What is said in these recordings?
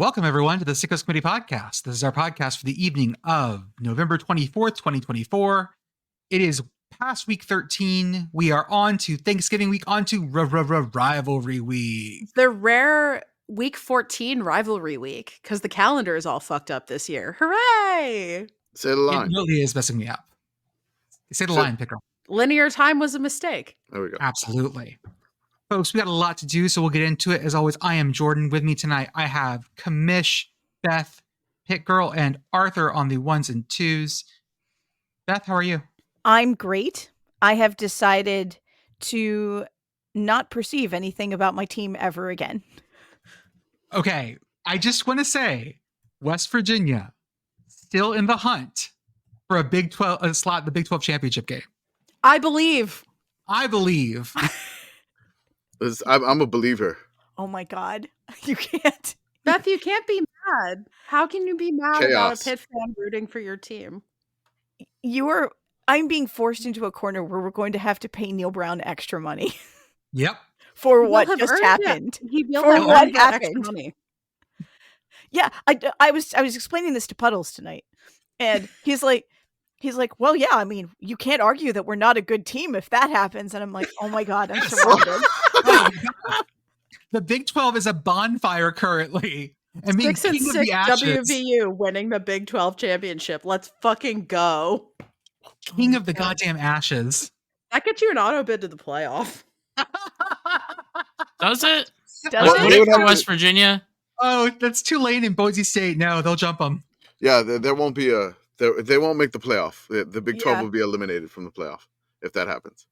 Welcome, everyone, to the Sickos Committee podcast. This is our podcast for the evening of November 24th, 2024. It is past week 13. We are on to Thanksgiving week, on to rivalry week. The rare week 14 rivalry week, because the calendar is all fucked up this year. Hooray! Say the line. It really is messing me up. Say the line, Pitt Girl. Linear time was a mistake. There we go. Absolutely. Folks, we got a lot to do, so we'll get into it. As always, I am Jordan. With me tonight, I have Commish, Beth, Pitt Girl, and Arthur on the ones and twos. Beth, how are you? I'm great. I have decided to not perceive anything about my team ever again. Okay, I just want to say, West Virginia still in the hunt for a Big 12 slot in the Big 12 championship game. I believe. I'm a believer. Oh my God. You can't. Beth, you can't be mad. How can you be mad about a Pitt fan rooting for your team? I'm being forced into a corner where we're going to have to pay Neil Brown extra money. Yep. For what just happened. For what happened. Yeah, I was explaining this to Puddles tonight, and he's like, well, yeah, I mean, you can't argue that we're not a good team if that happens. And I'm like, oh my God, I'm surrounded. The Big 12 is a bonfire currently. I mean, 6-6 WVU winning the Big 12 championship. Let's fucking go. King of the goddamn ashes. That gets you an auto bid to the playoff. Does it? Does it for West Virginia? Oh, that's Tulane and Boise State. No, they'll jump them. Yeah, there won't be they won't make the playoff. The Big 12 will be eliminated from the playoff if that happens.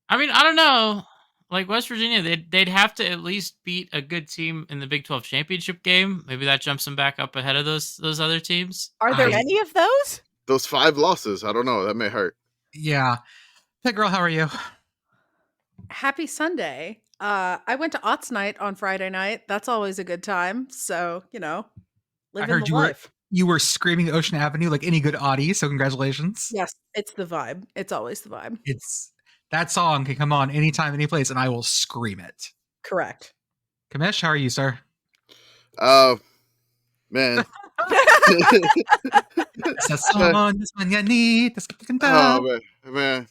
I mean, I don't know. Like West Virginia, they'd have to at least beat a good team in the Big 12 championship game. Maybe that jumps them back up ahead of those other teams. Are there any of those? Those 5 losses, I don't know. That may hurt. Yeah. Pitt Girl, how are you? Happy Sunday. I went to Ots night on Friday night. That's always a good time. So, living the life. You were screaming Ocean Avenue like any good Audie, so congratulations. Yes, it's the vibe. It's always the vibe. That song can come on anytime, any place, and I will scream it. Correct. Commish, how are you, sir? Man. Oh man.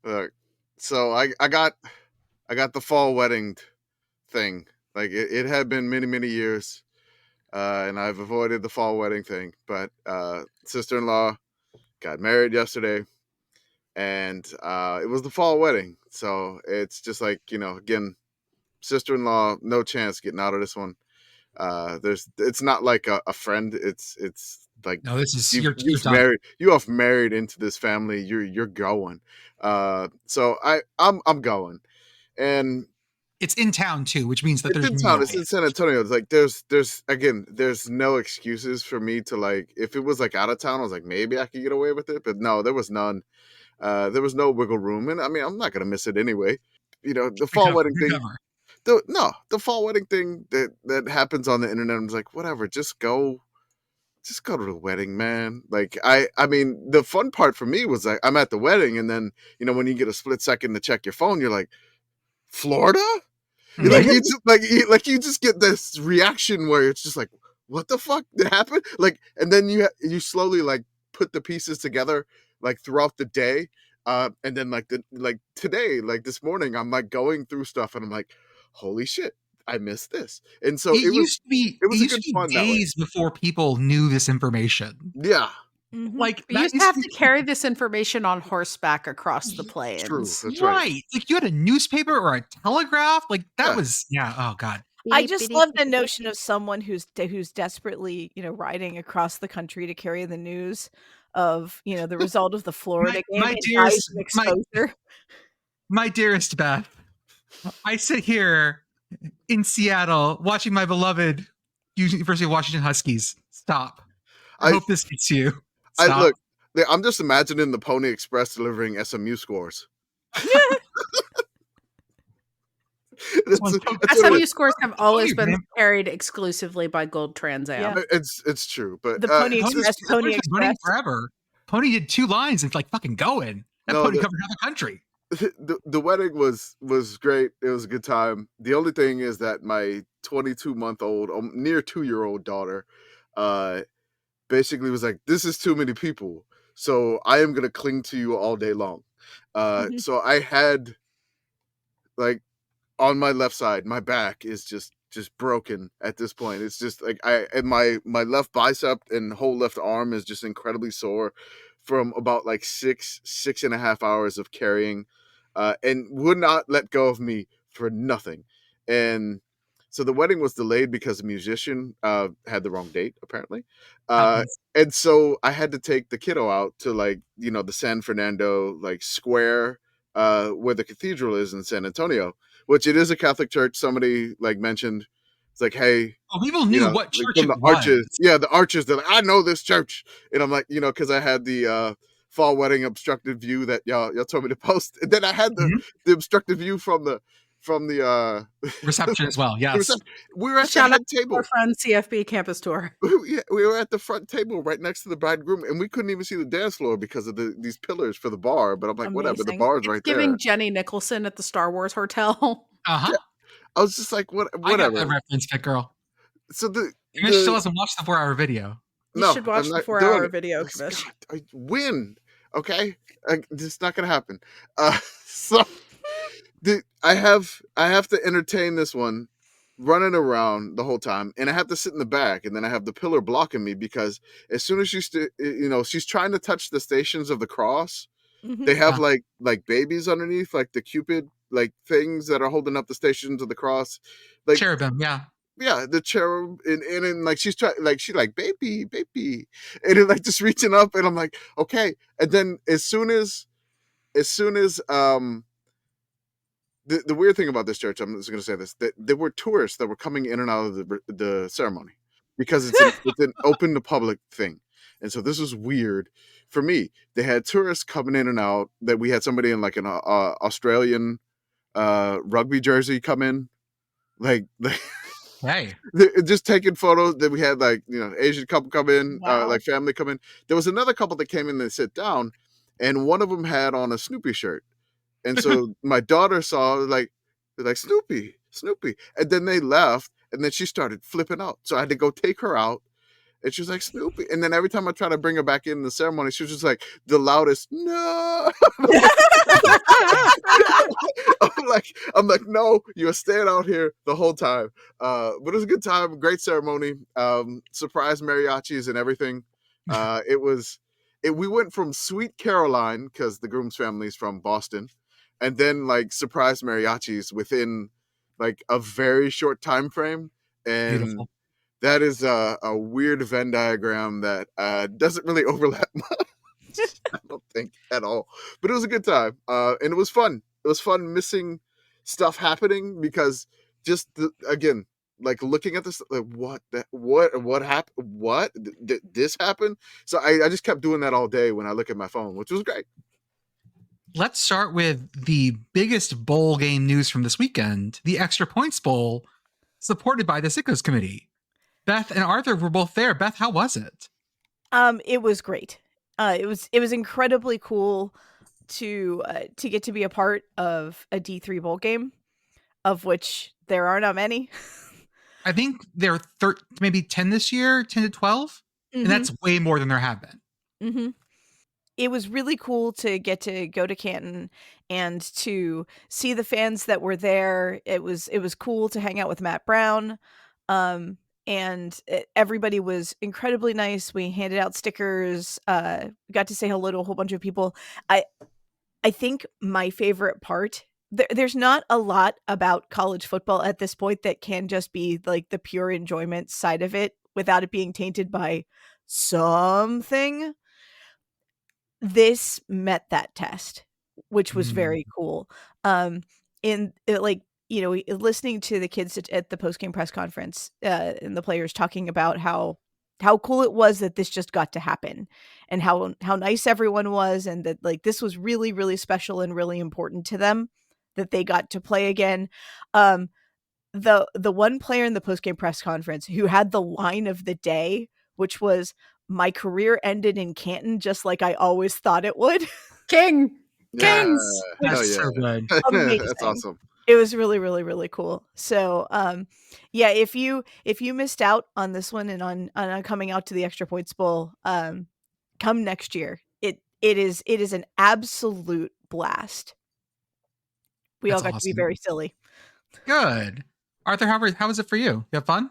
Look, so I got the fall wedding thing. Like it had been many years, and I've avoided the fall wedding thing. But sister-in-law got married yesterday, and it was the fall wedding. So it's just like, again, sister-in-law, no chance getting out of this one. It's not like a friend. It's like, no, this is you're married. You have married into this family. You're going. So I'm going, and it's in town too, which means that it's in town. It's in San Antonio. It's like there's no excuses for me to, like, if it was like out of town, I was like, maybe I could get away with it, but no, there was none. There was no wiggle room, and I mean, I'm not gonna miss it anyway. The fall wedding thing. The fall wedding thing that happens on the internet, I'm just like, whatever, just go to the wedding, man. Like, I mean, the fun part for me was like, I'm at the wedding, and then, when you get a split second to check your phone, you're like, Florida? You're like, you just get this reaction where it's just like, what the fuck did happen? Like, and then you slowly, like, put the pieces together, like, throughout the day. And then like today, like this morning, I'm like going through stuff, and I'm like, holy shit, I missed this. And so it used to be days before people knew this information. Yeah. Mm-hmm. Like, you used to have to carry this information on horseback across the plains. True. That's right. Like, you had a newspaper or a telegraph. Like, that was, oh God. I just love the notion of someone who's desperately, riding across the country to carry the news of, the result of the Florida game. My dearest Beth, I sit here in Seattle watching my beloved University of Washington Huskies. Stop. I hope this hits you. Stop. I'm just imagining the Pony Express delivering SMU scores. SMU scores have always been carried exclusively by Gold Trans Am. Yeah. It's true, but the Pony Express running forever. Pony did 2 lines and like fucking going. Pony covered half the country. The wedding was great. It was a good time. The only thing is that my 22-month-old, near 2-year-old daughter, basically was like, "This is too many people, so I am gonna cling to you all day long." So I had, like, on my left side, my back is just broken at this point. It's just like my left bicep and whole left arm is just incredibly sore from about like 6.5 hours of carrying, and would not let go of me for nothing. And so the wedding was delayed because the musician had the wrong date, apparently. And so I had to take the kiddo out to, like, the San Fernando, like, square, where the cathedral is in San Antonio, which it is a Catholic church. Somebody, like, mentioned, it's like, hey, people knew what church from it the was. arches. Yeah, the arches. They're like, I know this church, and I'm like, because I had the fall wedding obstructed view that y'all told me to post, and then I had the obstructed view from the reception as well. Yes, we were at the head table. Our friend CFB campus tour. We were at the front table right next to the bride and groom, and we couldn't even see the dance floor because of these pillars for the bar. But I'm like, whatever, the bar's right there. Giving Jenny Nicholson at the Star Wars hotel. Yeah, I was just like, whatever. I got that reference, Pitt Girl. So Commish still hasn't watched the 4-hour video. You should watch the 4-hour video, Commish. I win, okay? It's not gonna happen. So I have to entertain this one, running around the whole time, and I have to sit in the back, and then I have the pillar blocking me because as soon as she's trying to touch the stations of the cross, they have like babies underneath, like the Cupid, like, things that are holding up the stations of the cross, like cherubim. Yeah, the cherub, and like she's trying, like, she like, baby, and then, like, just reaching up, and I'm like, okay. And then as soon as the weird thing about this church, I'm just going to say this, that there were tourists that were coming in and out of the ceremony because it's an open to public thing. And so this was weird for me. They had tourists coming in and out, that we had somebody in, like, an Australian rugby jersey come in, like Hey, just taking photos. That we had, like, Asian couple come in, like family come in. There was another couple that came in and sit down, and one of them had on a Snoopy shirt. And so my daughter saw, like Snoopy, and then they left, and then she started flipping out. So I had to go take her out, and she was like, Snoopy. And then every time I try to bring her back in the ceremony, she was just like the loudest, no. I'm like, no, you're staying out here the whole time. But it was a good time, great ceremony, surprise mariachis and everything. We went from Sweet Caroline, because the groom's family is from Boston, and then, like, surprise mariachis within, like, a very short time frame. And beautiful. That is a weird Venn diagram that doesn't really overlap much, I don't think, at all. But it was a good time, and it was fun. It was fun missing stuff happening, because just again, like, looking at this, like, what happened? What did this happen? So I just kept doing that all day when I look at my phone, which was great. Let's start with the biggest bowl game news from this weekend, the Extra Points Bowl, supported by the Sickos Committee. Beth and Arthur were both there. Beth, how was it? It was great. It was incredibly cool to get to be a part of a D3 bowl game, of which there are not many. I think there are maybe 10 this year, 10 to 12, and that's way more than there have been. Mm-hmm. It was really cool to get to go to Canton and to see the fans that were there. It was cool to hang out with Matt Brown. And everybody was incredibly nice. We handed out stickers, got to say hello to a whole bunch of people. I think my favorite part, there's not a lot about college football at this point that can just be like the pure enjoyment side of it without it being tainted by something. This met that test, which was very cool. Listening to the kids at the post-game press conference and the players talking about how cool it was that this just got to happen, and how nice everyone was, and that, like, this was really, really special and really important to them that they got to play again. The one player in the post-game press conference who had the line of the day, which was, "My career ended in Canton just like I always thought it would." Kings. That's so good. Amazing. That's awesome. It was really, really, really cool. So, yeah, if you missed out on this one and on coming out to the Extra Points Bowl, come next year. It is an absolute blast. We That's all got to be awesome. very silly. Good. Arthur, how was it for you? You have fun?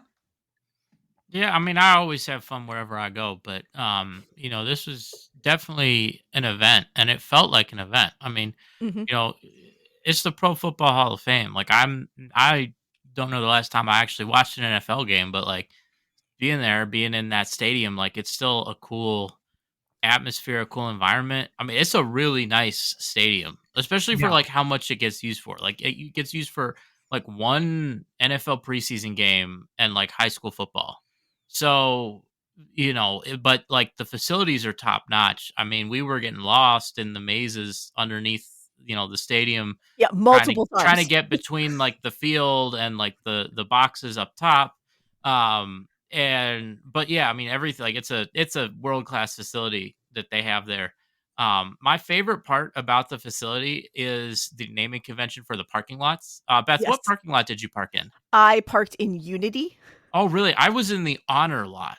Yeah, I mean, I always have fun wherever I go, but this was definitely an event, and it felt like an event. I mean, Mhm. it's the Pro Football Hall of Fame. Like, I don't know the last time I actually watched an NFL game, but like being in that stadium, like it's still a cool atmosphere, a cool environment. I mean, it's a really nice stadium, especially for Yeah. like how much it gets used for. Like it gets used for like one NFL preseason game and like high school football. So, but like the facilities are top notch. I mean, we were getting lost in the mazes underneath, the stadium, Yeah, multiple times. trying to get between like the field and like the boxes up top. But yeah, I mean, everything, like it's a world-class facility that they have there. My favorite part about the facility is the naming convention for the parking lots. Beth, Yes. what parking lot did you park in? I parked in Unity. Oh, really? I was in the honor lot.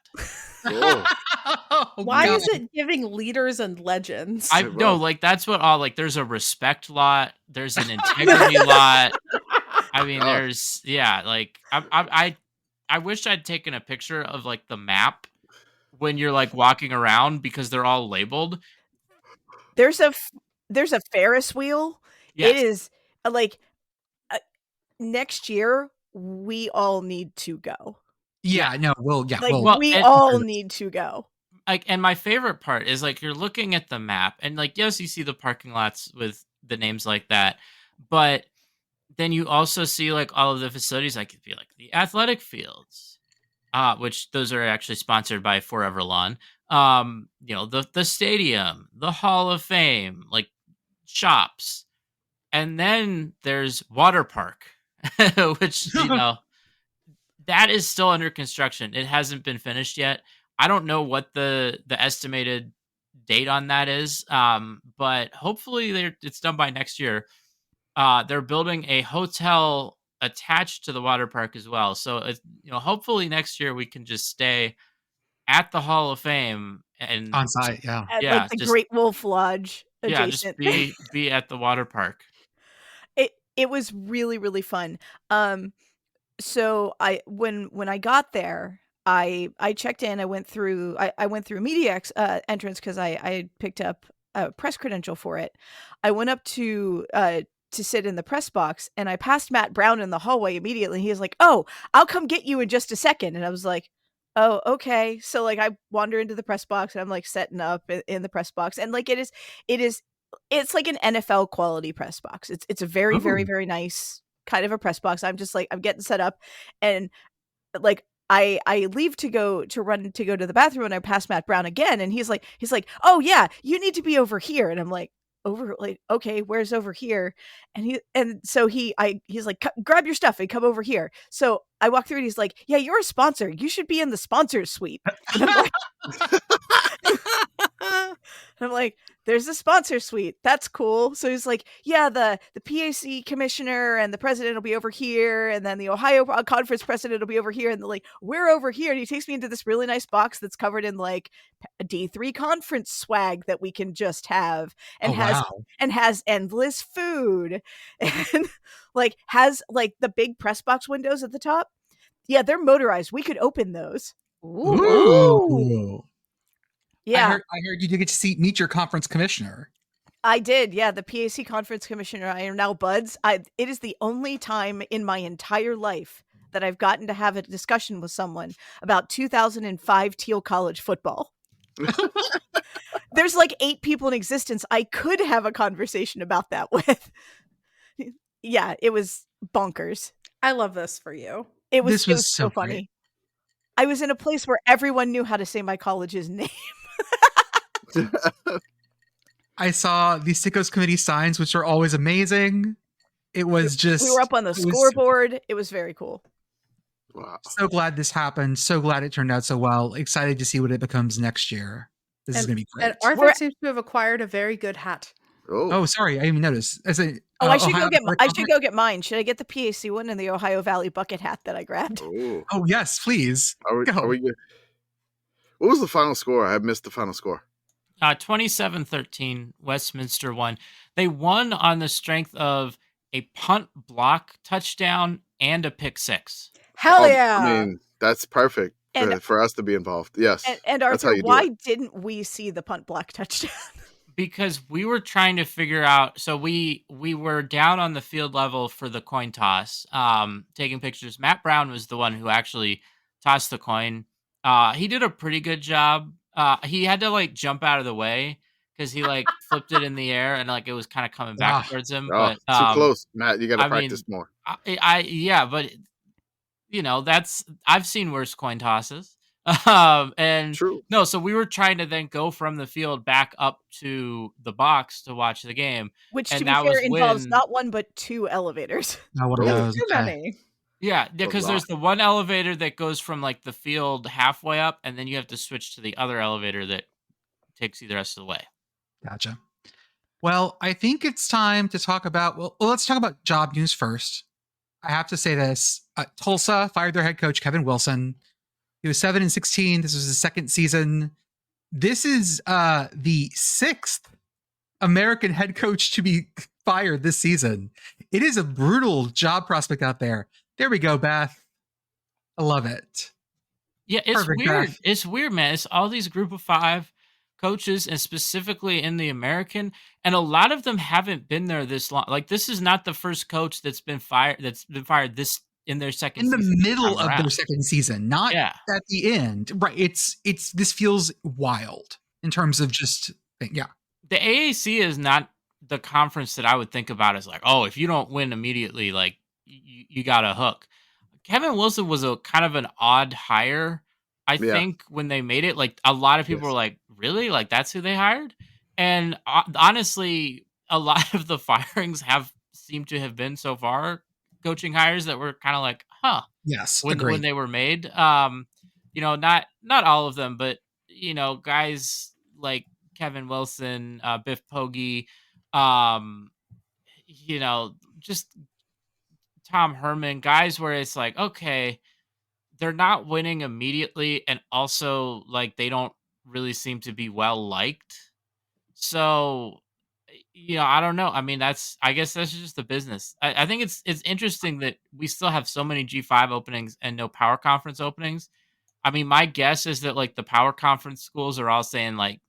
Why is it giving leaders and legends? I know, like that's what all like. There's a respect lot. There's an integrity lot. I mean, there's like I wish I'd taken a picture of like the map when you're like walking around because they're all labeled. There's a Ferris wheel. Yes. It is like next year we all need to go. Yeah, no, we all need to go. Like, and my favorite part is like you're looking at the map and like yes, you see the parking lots with the names like that, but then you also see like all of the facilities, like it'd be like the athletic fields, which those are actually sponsored by Forever Lawn. The stadium, the Hall of Fame, like shops, and then there's water park, which that is still under construction. It hasn't been finished yet. I don't know what the estimated date on that is, but hopefully it's done by next year. They're building a hotel attached to the water park as well. So, hopefully next year we can just stay at the Hall of Fame and on site. Yeah. At like the Great Wolf Lodge adjacent. Yeah, just be at the water park. It was really, really fun. So when I got there, I checked in. I went through media entrance because I picked up a press credential for it. I went up to sit in the press box, and I passed Matt Brown in the hallway immediately. He was like, "Oh, I'll come get you in just a second." And I was like, "Oh, okay." So like I wander into the press box, and I'm like setting up in the press box, and like it's like an NFL quality press box. It's a very, very, very nice kind of a press box. I'm just like, I'm getting set up, and like I leave to go to the bathroom, and I pass Matt Brown again, and he's like, "Oh yeah, you need to be over here." And I'm like, "Over, like, okay, where's over here?" And so he's like, "Grab your stuff and come over here." So I walk through, and he's like, "Yeah, you're a sponsor. You should be in the sponsors suite." And I'm like, "There's a sponsor suite. That's cool." So he's like, "Yeah, the PAC commissioner and the president will be over here, and then the Ohio conference president will be over here." And they're like, "We're over here." And he takes me into this really nice box that's covered in like a D3 conference swag that we can just have, and has endless food, and like has like the big press box windows at the top. Yeah, they're motorized. We could open those. Ooh. Yeah, I heard you did get to meet your conference commissioner. I did. Yeah, the PAC conference commissioner. I am now buds. It is the only time in my entire life that I've gotten to have a discussion with someone about 2005 Teal College football. There's like 8 people in existence I could have a conversation about that with. Yeah, it was bonkers. I love this for you. It was so funny. I was in a place where everyone knew how to say my college's name. I saw the Sickos Committee signs, which are always amazing. It was just... We were up on the scoreboard. It was very cool. Wow. So glad this happened. So glad it turned out so well. Excited to see what it becomes next year. This is going to be great. And Arthur seems to have acquired a very good hat. Oh, sorry, I didn't even notice. As a I should go get mine. Should I get the PAC one and the Ohio Valley bucket hat that I grabbed? Oh yes, please. Are we good? What was the final score? I missed the final score. 27-13, Westminster won. They won on the strength of a punt block touchdown and a pick six. Hell yeah! I mean, that's perfect for us to be involved. Yes. And Arthur, why didn't we see the punt block touchdown? Because we were trying to figure out. So we were down on the field level for the coin toss, taking pictures. Matt Brown was the one who actually tossed the coin. He did a pretty good job. He had to like jump out of the way because he like flipped it in the air and like it was kind of coming back towards him. But too close, Matt. You got to practice more. But you know, I've seen worse coin tosses. And True. No, so we were trying to then go from the field back up to the box to watch the game, which to be fair involves not one but two elevators. Not one of those. Too many. Yeah, because there's the one elevator that goes from like the field halfway up, and then you have to switch to the other elevator that takes you the rest of the way. Gotcha. Well, I think it's time to talk about, well, let's talk about job news first. I have to say this. Tulsa fired their head coach, Kevin Wilson. He was 7-16. This was his second season. This is the sixth American head coach to be fired this season. It is a brutal job prospect out there. There we go, Beth. I love it. Yeah, it's Perfect, weird. Beth. It's weird, man. It's all these group of five coaches, and specifically in the American, and a lot of them haven't been there this long. Like, this is not the first coach that's been fired this in their second in the season middle of their second season, not at the end. Right. It's this feels wild in terms of just the AAC is not the conference that I would think about as like, oh, if you don't win immediately, like you got a hook. Kevin Wilson was a kind of an odd hire. I think when they made it, like a lot of people were like, really? Like that's who they hired? And honestly, a lot of the firings have seemed to have been so far coaching hires that were kind of like, huh. Yes. When they were made. You know, not all of them, but you know, guys like Kevin Wilson, Biff Poggi, you know, just Tom Herman, guys where it's like, okay, they're not winning immediately, and also like they don't really seem to be well liked. So, you know, I don't know. I mean, I guess that's just the business. I think it's interesting that we still have so many G5 openings and no power conference openings. I mean, my guess is that like the power conference schools are all saying like,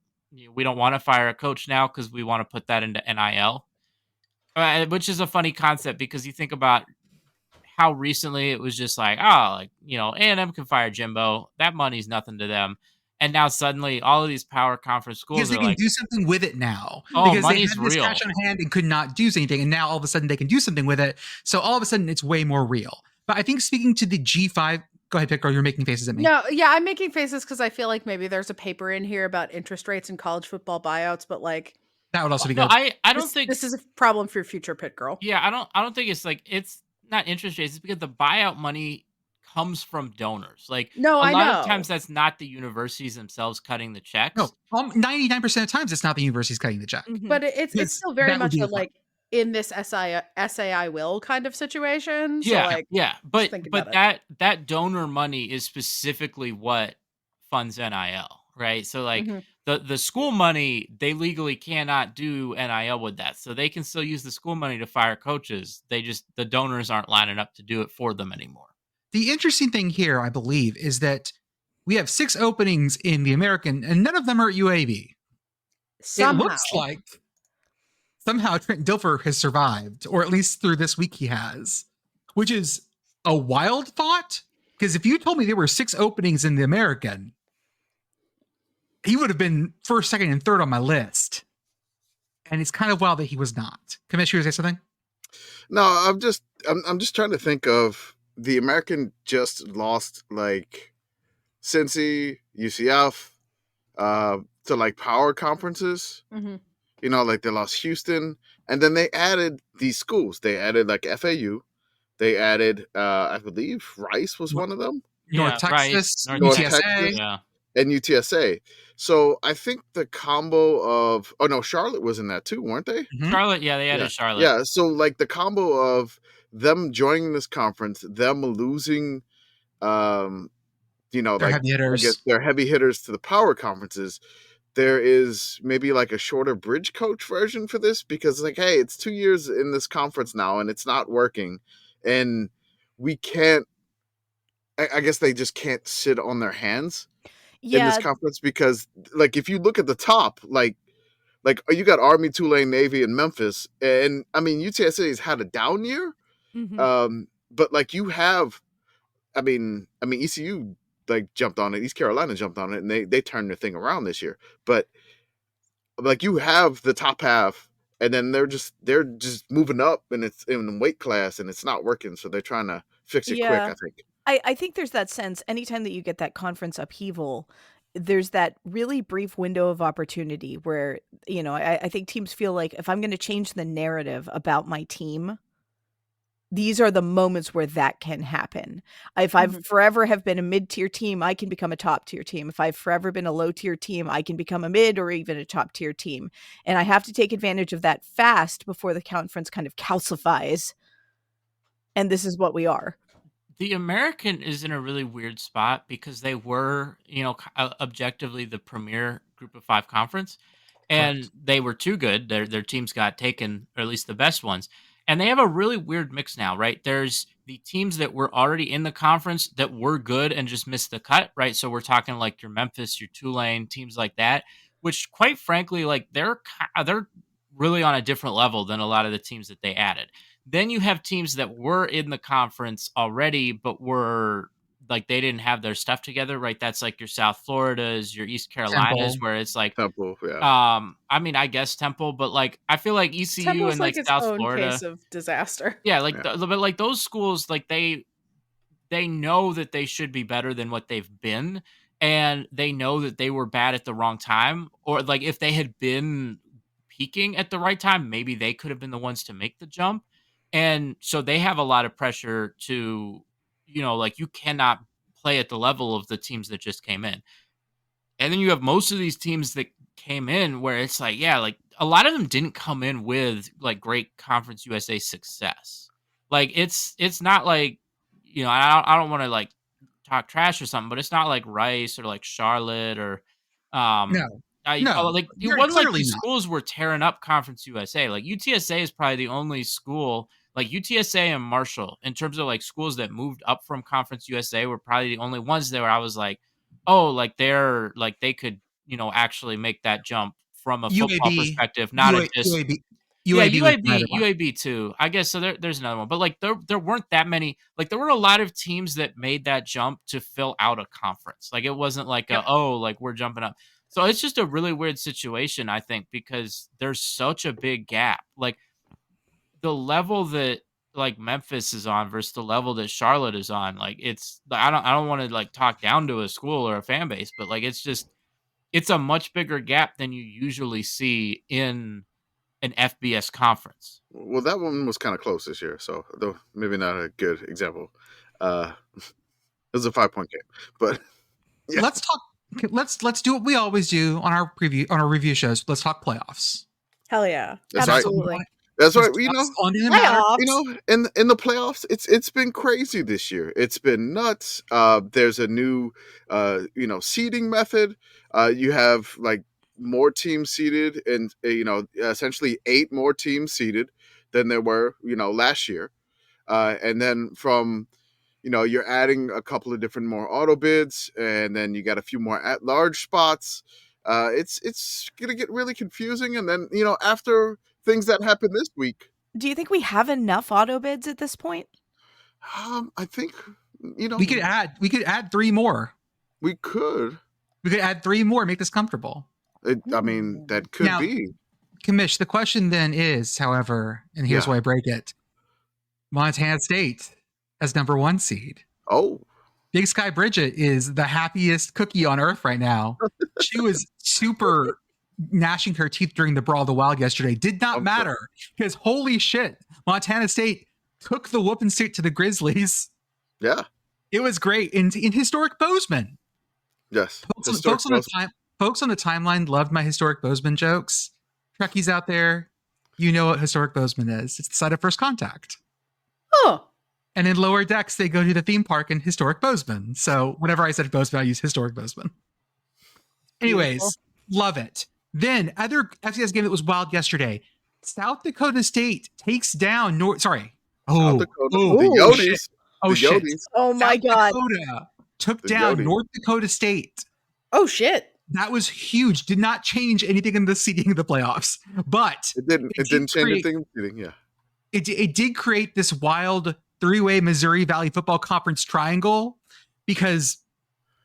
we don't want to fire a coach now because we want to put that into NIL, which is a funny concept because you think about how recently it was just like, oh, like, you know, A&M can fire Jimbo. That money's nothing to them. And now suddenly all of these power conference schools because they can like, do something with it now. Oh, because money's they had this real. cash on hand and could not do anything. And now all of a sudden they can do something with it. So all of a sudden it's way more real. But I think speaking to the G5, go ahead, Pitt Girl, you're making faces at me. No, yeah, I'm making faces because I feel like maybe there's a paper in here about interest rates and college football buyouts, but like that would also be no, good. I don't think this is a problem for your future, Pitt Girl. Yeah, I don't think it's like it's not interest rates. It's because the buyout money comes from donors. Like no, a I lot know. of times that's not the universities themselves cutting the checks. No, 99% of times it's not the universities cutting the check. Mm-hmm. But it's still very much a like in this SAI will kind of situation. So like, but that donor money is specifically what funds NIL, right? So like the school money, they legally cannot do NIL with that. So they can still use the school money to fire coaches. The donors aren't lining up to do it for them anymore. The interesting thing here, I believe, is that we have 6 openings in the American, and none of them are at UAB. Somehow. It looks like somehow Trent Dilfer has survived, or at least through this week he has, which is a wild thought. Because if you told me there were 6 openings in the American, he would have been first, second, and third on my list. And it's kind of wild that he was not. Commish, you want to say something? No, I'm just trying to think of the American just lost like Cincy, UCF, to like power conferences. Mm-hmm. You know, like they lost Houston, and then they added these schools. They added like FAU. They added, I believe, Rice was one of them. North Texas, North UTSA. Texas. Yeah. and UTSA. So I think the combo of Charlotte was in that too, weren't they? Mm-hmm. Charlotte, yeah, they added Charlotte. Yeah, so like the combo of them joining this conference, them losing, They're heavy hitters. I guess they're heavy hitters to the power conferences. There is maybe like a shorter bridge coach version for this because like, hey, it's 2 years in this conference now and it's not working, and we can't. I guess they just can't sit on their hands in this conference because, like, if you look at the top, like you got Army, Tulane, Navy, and Memphis, and I mean UTSA has had a down year, but like you have, I mean ECU like jumped on it, East Carolina jumped on it, and they turned their thing around this year. But like you have the top half, and then they're just moving up, and it's in weight class, and it's not working, so they're trying to fix it quick. I think. I think there's that sense anytime that you get that conference upheaval, there's that really brief window of opportunity where, I think teams feel like if I'm going to change the narrative about my team, these are the moments where that can happen. If I've forever have been a mid-tier team, I can become a top-tier team. If I've forever been a low-tier team, I can become a mid or even a top-tier team. And I have to take advantage of that fast before the conference kind of calcifies. And this is what we are. The American is in a really weird spot because they were, objectively the premier group of 5 conference, and they were too good. Their teams got taken, or at least the best ones. And they have a really weird mix now, right? There's the teams that were already in the conference that were good and just missed the cut, right? So we're talking like your Memphis, your Tulane, teams like that, which quite frankly, like they're really on a different level than a lot of the teams that they added. Then you have teams that were in the conference already, but were like they didn't have their stuff together, right? That's like your South Floridas, your East Carolinas, where it's like Temple, yeah. I mean, I guess Temple, but like I feel like ECU Temple's and like its South own Florida, case of disaster. yeah, like but like those schools, like they know that they should be better than what they've been, and they know that they were bad at the wrong time, or like if they had been peaking at the right time, maybe they could have been the ones to make the jump. And so they have a lot of pressure to, like you cannot play at the level of the teams that just came in. And then you have most of these teams that came in where it's like, yeah, like a lot of them didn't come in with like great Conference USA success. Like it's not like, I don't want to like talk trash or something, but it's not like Rice or like Charlotte or No. Like it wasn't like these schools were tearing up Conference USA. Like UTSA is probably the only school, like UTSA and Marshall, in terms of like schools that moved up from Conference USA, were probably the only ones there where I was like, oh, like they're like they could, actually make that jump from a football perspective, not just UAB too. I guess so. There's another one, but like there weren't that many. Like there were a lot of teams that made that jump to fill out a conference. Like it wasn't like like we're jumping up. So it's just a really weird situation, I think, because there's such a big gap. Like the level that like Memphis is on versus the level that Charlotte is on. Like it's I don't want to like talk down to a school or a fan base, but like it's a much bigger gap than you usually see in an FBS conference. Well, that one was kind of close this year, so though maybe not a good example. It was a 5-point game, but yeah. Let's talk. Let's do what we always do on our review shows. Let's talk playoffs. Hell yeah, that's absolutely. Right. That's right. In the playoffs, it's been crazy this year. It's been nuts. There's a new seeding method. You have like more teams seeded, and essentially 8 more teams seeded than there were last year. And then from you're adding a couple of different more auto bids, and then you got a few more at-large spots. It's gonna get really confusing, and then after things that happened this week. Do you think we have enough auto bids at this point? I think we could add 3 more. We could add 3 more, make this comfortable. I mean, that could be. Commish, the question then is, however, and here's why I break it: Montana State as number 1 seed. Oh, Big Sky Bridget is the happiest cookie on earth right now. She was super gnashing her teeth during the Brawl of the Wild yesterday. Did not matter because holy shit, Montana State took the whooping stick to the Grizzlies. Yeah, it was great in historic Bozeman. Yes. Folks on the timeline loved my historic Bozeman jokes. Trekkies out there, you know what historic Bozeman is. It's the site of first contact. Oh. And in lower decks, they go to the theme park in historic Bozeman. So whenever I said Bozeman, I use historic Bozeman. Anyways, Beautiful. love it. Then other FCS game that was wild yesterday. South Dakota State takes down South Dakota, the Yotes. Oh, shit. Yotes. Oh my South God. Dakota took The down Yotes. North Dakota State. Oh shit. That was huge. Did not change anything in the seeding of the playoffs. But It didn't change anything. Yeah. it did create this wild three-way Missouri Valley Football Conference triangle because,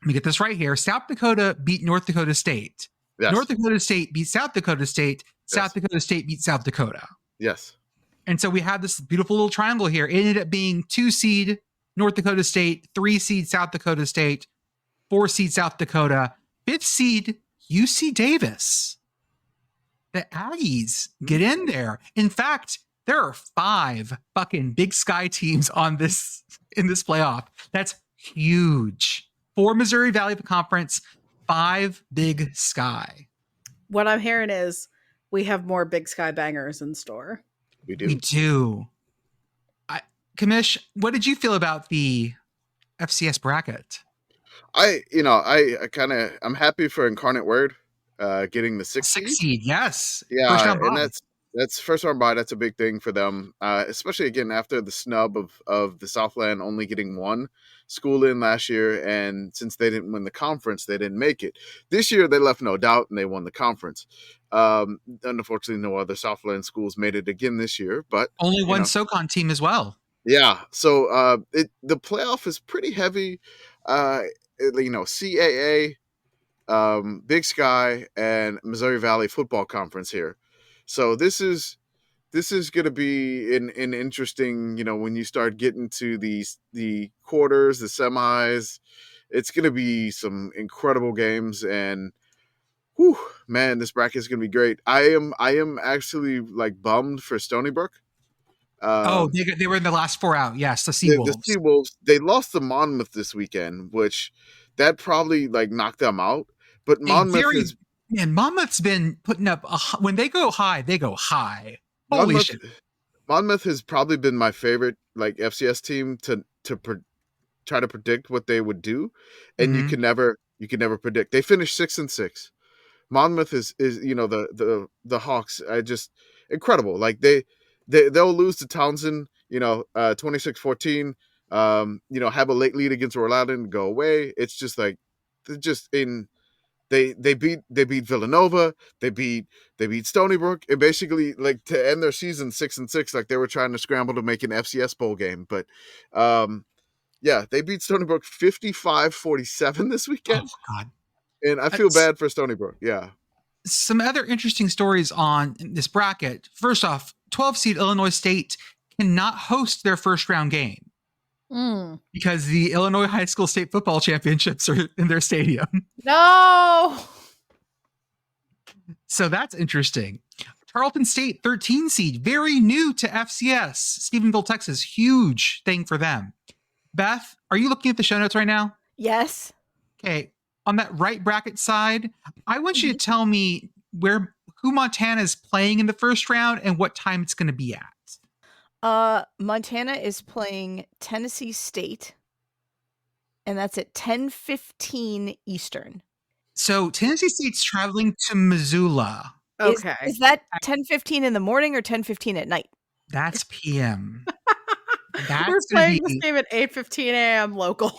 let me get this right here, South Dakota beat North Dakota State. Yes. North Dakota State beat South Dakota State. South Dakota State beat South Dakota. Yes. And so we have this beautiful little triangle here. It ended up being 2 seed North Dakota State, 3 seed South Dakota State, 4 seed South Dakota, 5th seed UC Davis. The Aggies get in there. In fact, there are 5 fucking Big Sky teams in this playoff. That's huge. 4 Missouri Valley Conference, 5 Big Sky. What I'm hearing is we have more Big Sky bangers in store. We do. We do. Commish, what did you feel about the FCS bracket? I'm happy for Incarnate Word getting the 6th seed. Yes. Yeah, and that's first round bye. That's a big thing for them, especially again after the snub of the Southland only getting 1 school in last year, and since they didn't win the conference, they didn't make it. This year they left no doubt and they won the conference. Unfortunately, no other Southland schools made it again this year, but only one SoCon team as well. Yeah, so the playoff is pretty heavy. CAA, Big Sky, and Missouri Valley Football Conference here. So this is going to be an interesting. When you start getting to the quarters, the semis, it's going to be some incredible games. And whew, man, this bracket is going to be great. I am actually like bummed for Stony Brook. They were in the last 4 out. Yes, the Seawolves. The Seawolves. They lost to Monmouth this weekend, which that probably like knocked them out. But Monmouth's been putting up when they go high, they go high. Holy shit! Monmouth has probably been my favorite like FCS team to try to predict what they would do, and you can never predict. They finished 6-6. Monmouth is the Hawks. Incredible. Like they'll lose to Townsend, 26-14, have a late lead against Rhode Island, go away. It's just like they beat Villanova, they beat Stony Brook, and basically like to end their season 6-6, like they were trying to scramble to make an FCS bowl game. But they beat Stony Brook 55-47 this weekend. Oh God. And I feel bad for Stony Brook. Yeah. Some other interesting stories on this bracket. First off, 12 seed Illinois State cannot host their first round game because the Illinois High School State Football Championships are in their stadium. No. So that's interesting. Tarleton State, 13 seed, very new to FCS. Stephenville, Texas, huge thing for them. Beth, are you looking at the show notes right now? Yes. Okay. On that right bracket side, I want you to tell me who Montana is playing in the first round and what time it's going to be at. Montana is playing Tennessee State, and that's at 10:15 Eastern. So Tennessee State's traveling to Missoula. Okay. Is that 10:15 in the morning or 10:15 at night? That's PM. We're playing this game at 8:15 a.m. local.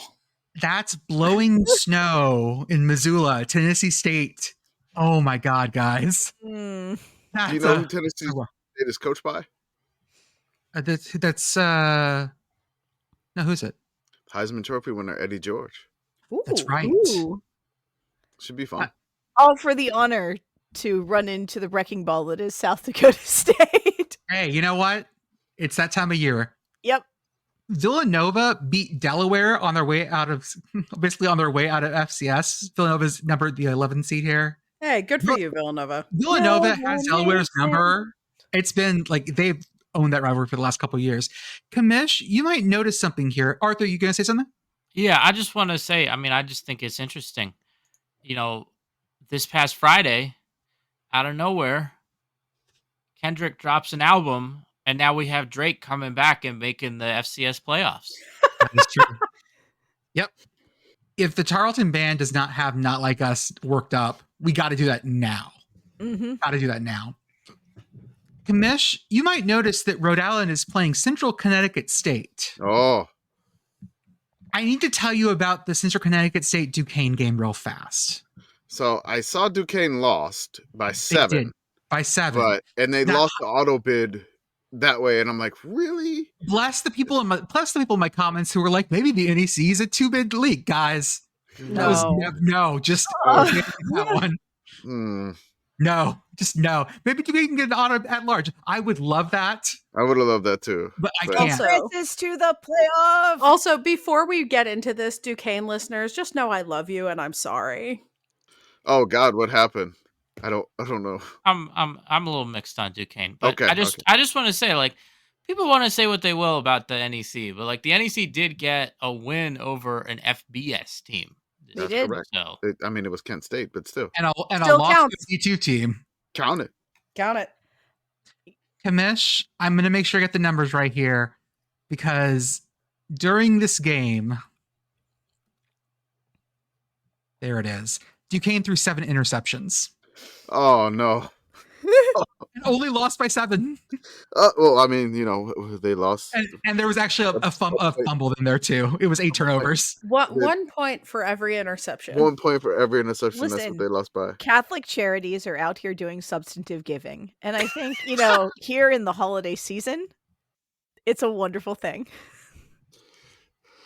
That's blowing snow in Missoula, Tennessee State. Oh my God, guys. Do you know who Tennessee State is coached by? No, who's it? Heisman Trophy winner Eddie George. Ooh. That's right. Ooh. Should be fun. All for the honor to run into the wrecking ball that is South Dakota State. Hey, you know what? It's that time of year. Yep. Villanova beat Delaware on their way out of FCS. Villanova's numbered the 11th seed here. Hey, good for you, Villanova. Villanova has Delaware's number. It's been like they've owned that rivalry for the last couple of years. Commish, you might notice something here. Arthur, you going to say something? Yeah, I just want to say, I just think it's interesting. this past Friday, out of nowhere, Kendrick drops an album, and now we have Drake coming back and making the FCS playoffs. That is true. Yep. If the Tarleton band does not have Not Like Us worked up, we got to do that now. Got to do that now. Commish, you might notice that Rhode Island is playing Central Connecticut State. Oh. I need to tell you about the Central Connecticut State Duquesne game real fast. So I saw Duquesne lost by 7. They did, by 7. And they lost the auto bid that way, and I'm like, really? Bless the people in my comments who were like, maybe the NEC is a 2-bid league, guys. No. Just that one. No, just no. Maybe we can get an auto at large. I would love that. I would have loved that too. But I can't. This to the playoff. Also, before we get into this, Duquesne listeners, just know I love you and I'm sorry. Oh God, what happened? I don't know. I'm a little mixed on Duquesne, but Okay, I just want to say, like, people want to say what they will about the NEC, but like the NEC did get a win over an FBS team. They did. Correct. So It was Kent State, but still. And a Still lost counts. 52 team. Count it. Count it. Commish, I'm going to make sure I get the numbers right here because during this game, there it is. Duquesne threw 7 interceptions. Oh no. And only lost by 7. Well, I mean, they lost. And there was actually a fumble in there too. It was 8 turnovers. 1 point for every interception. 1 point for every interception. That's Listen, what they lost by. Catholic charities are out here doing substantive giving. And I think, here in the holiday season, it's a wonderful thing.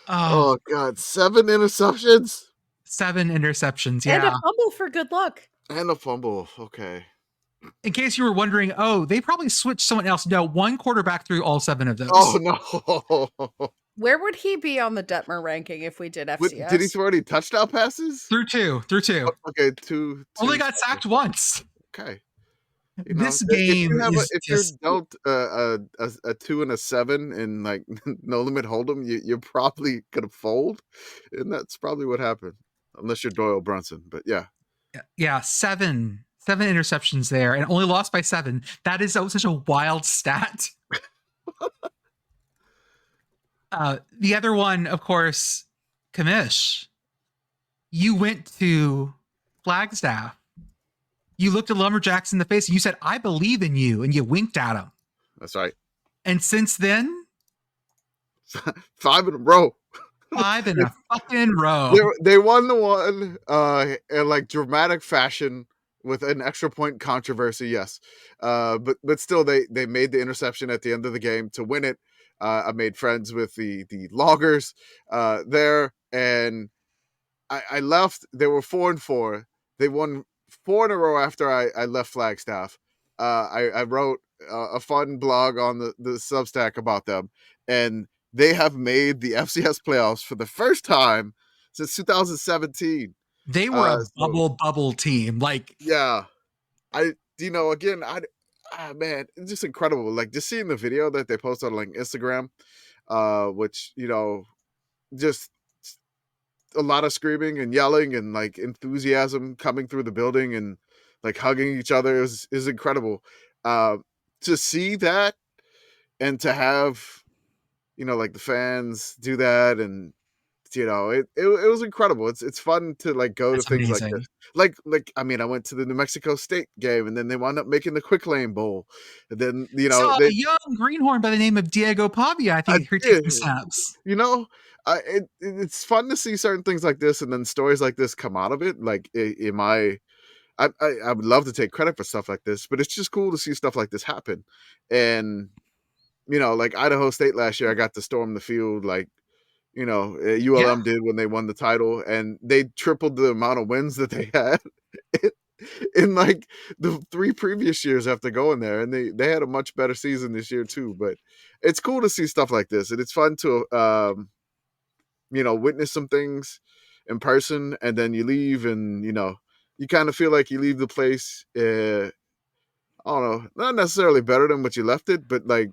Oh God, 7 interceptions? 7 interceptions, yeah. And a fumble for good luck. And a fumble. Okay. In case you were wondering, they probably switched someone else. No, one quarterback threw all 7 of those. Oh no. Where would he be on the Detmer ranking if we did FCS? Did he throw any touchdown passes? Through two. Okay, two. Only got sacked once. Okay. This game if you're dealt a 2 and a 7 in like no limit hold'em, you're probably gonna fold, and that's probably what happened, unless you're Doyle Brunson. But yeah, 7 interceptions there, and only lost by 7. That is such a wild stat. The other one, of course, Commish. You went to Flagstaff. You looked at Lumberjacks in the face and you said, "I believe in you," and you winked at them. That's right. And since then, 5 in a row. 5 in a fucking row. They won the one in like dramatic fashion with an extra point controversy, yes. But still, they made the interception at the end of the game to win it. I made friends with the loggers there, and I left. They were 4-4. They won 4 in a row after I left Flagstaff. I wrote a fun blog on the Substack about them, and they have made the FCS playoffs for the first time since 2017. They were a bubble team. Like, yeah, man, it's just incredible. Like, just seeing the video that they posted on like Instagram, which, just a lot of screaming and yelling and like enthusiasm coming through the building and like hugging each other is incredible. To see that and to have, like the fans do that, and it was incredible. It's fun to like go That's to things amazing. like this. I went to the New Mexico State game, and then they wound up making the Quick Lane Bowl. And then so a young greenhorn by the name of Diego Pavia, I think, taking snaps. It's fun to see certain things like this, and then stories like this come out of it. Like, I would love to take credit for stuff like this, but it's just cool to see stuff like this happen. And like Idaho State last year, I got to storm the field like ULM did when they won the title, and they tripled the amount of wins that they had in like the 3 previous years after going there, and they had a much better season this year too. But it's cool to see stuff like this, and it's fun to witness some things in person, and then you leave, and you kind of feel like you leave the place I don't know, not necessarily better than what you left it, but like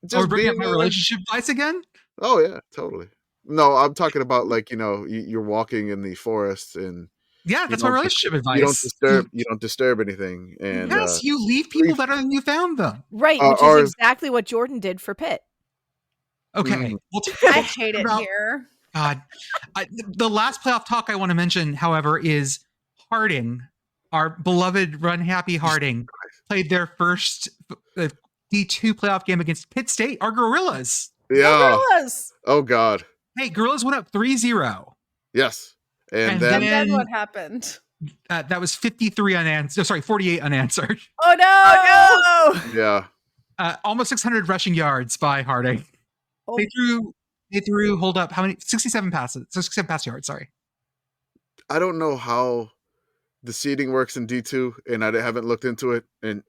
Just bringing up my relationship advice again. Oh yeah, totally. No, I'm talking about like, you're walking in the forest and Yeah, you that's my don't relationship you don't advice. disturb anything, and Yes, you leave people better than you found them. Right, which is or exactly what Jordan did for Pitt. Okay, I hate it here. God, the last playoff talk I want to mention, however, is Harding, our beloved Run Happy Harding, played their first D2 playoff game against Pitt State, our Gorillas. yeah. Gorillas. Oh God. Hey, Gorillas went up 3-0. Yes, and And then then what happened? That was 53 unanswered. Oh, sorry, 48 unanswered. Oh no! Oh no! yeah, Almost 600 rushing yards by Harding. Oh. They threw. Hold up, how many? 67 passes. 67 pass yards. Sorry. I don't know how the seeding works in D2, and I haven't looked into it. And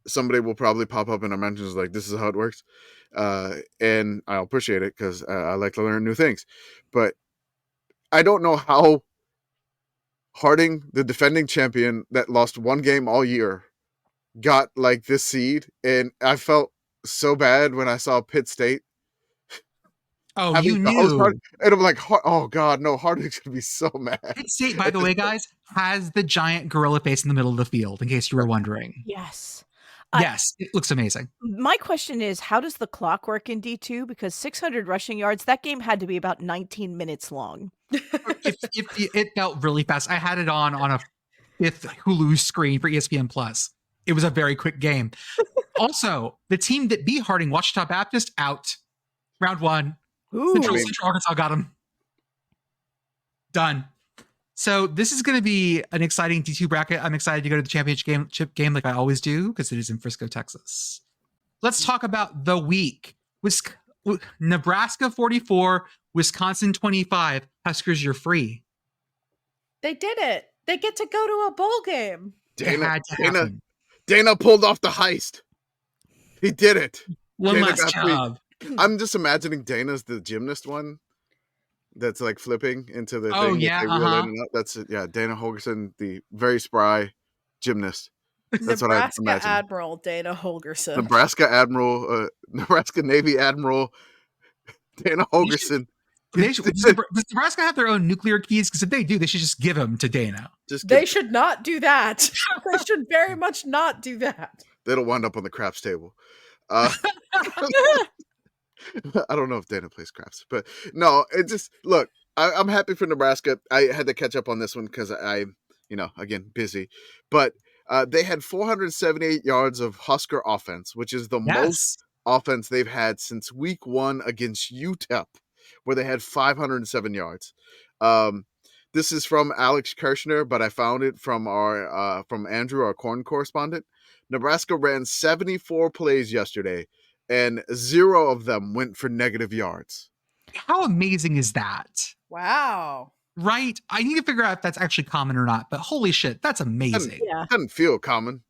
somebody will probably pop up in our mentions like, "This is how it works," and I'll appreciate it because I like to learn new things. But I don't know how Harding, the defending champion that lost one game all year, got like this seed, and I felt so bad when I saw Pitt State. Oh, you knew. And I'm like, oh God, no, Harding's gonna be so mad. Pitt State, by the way, guys, has the giant gorilla face in the middle of the field, in case you were wondering. Yes. Yes, it looks amazing. My question is, how does the clock work in D2? Because 600 rushing yards, that game had to be about 19 minutes long. It felt really fast. I had it on a fifth Hulu screen for ESPN Plus. It was a very quick game. Also, the team that beat Harding, Wichita Baptist, out. Round 1. Central Arkansas got him. Done. So this is going to be an exciting D2 bracket. I'm excited to go to the championship game like I always do because it is in Frisco, Texas. Let's talk about the week. Nebraska 44, Wisconsin 25. Huskers, you're free. They did it. They get to go to a bowl game. Dana pulled off the heist. He did it. One last job. I'm just imagining Dana's the gymnast one that's like flipping into the thing. Yeah, that's it. Yeah, Dana Holgerson, the very spry gymnast. That's Nebraska what I imagine. Admiral Dana Holgerson. Nebraska Navy Admiral Dana Holgerson. Does Nebraska have their own nuclear keys? Because if they do, they should just give them to Dana. They should not do that. They should very much not do that. That'll wind up on the craps table. I don't know if Dana plays craps, but no, it just look. I'm happy for Nebraska. I had to catch up on this one because again, busy. But they had 478 yards of Husker offense, which is the most offense they've had since week 1 against UTEP, where they had 507 yards. This is from Alex Kirshner, but I found it from from Andrew, our corn correspondent. Nebraska ran 74 plays yesterday, and 0 of them went for negative yards. How amazing is that? Wow. Right? I need to figure out if that's actually common or not, but holy shit, that's amazing. It doesn't feel common.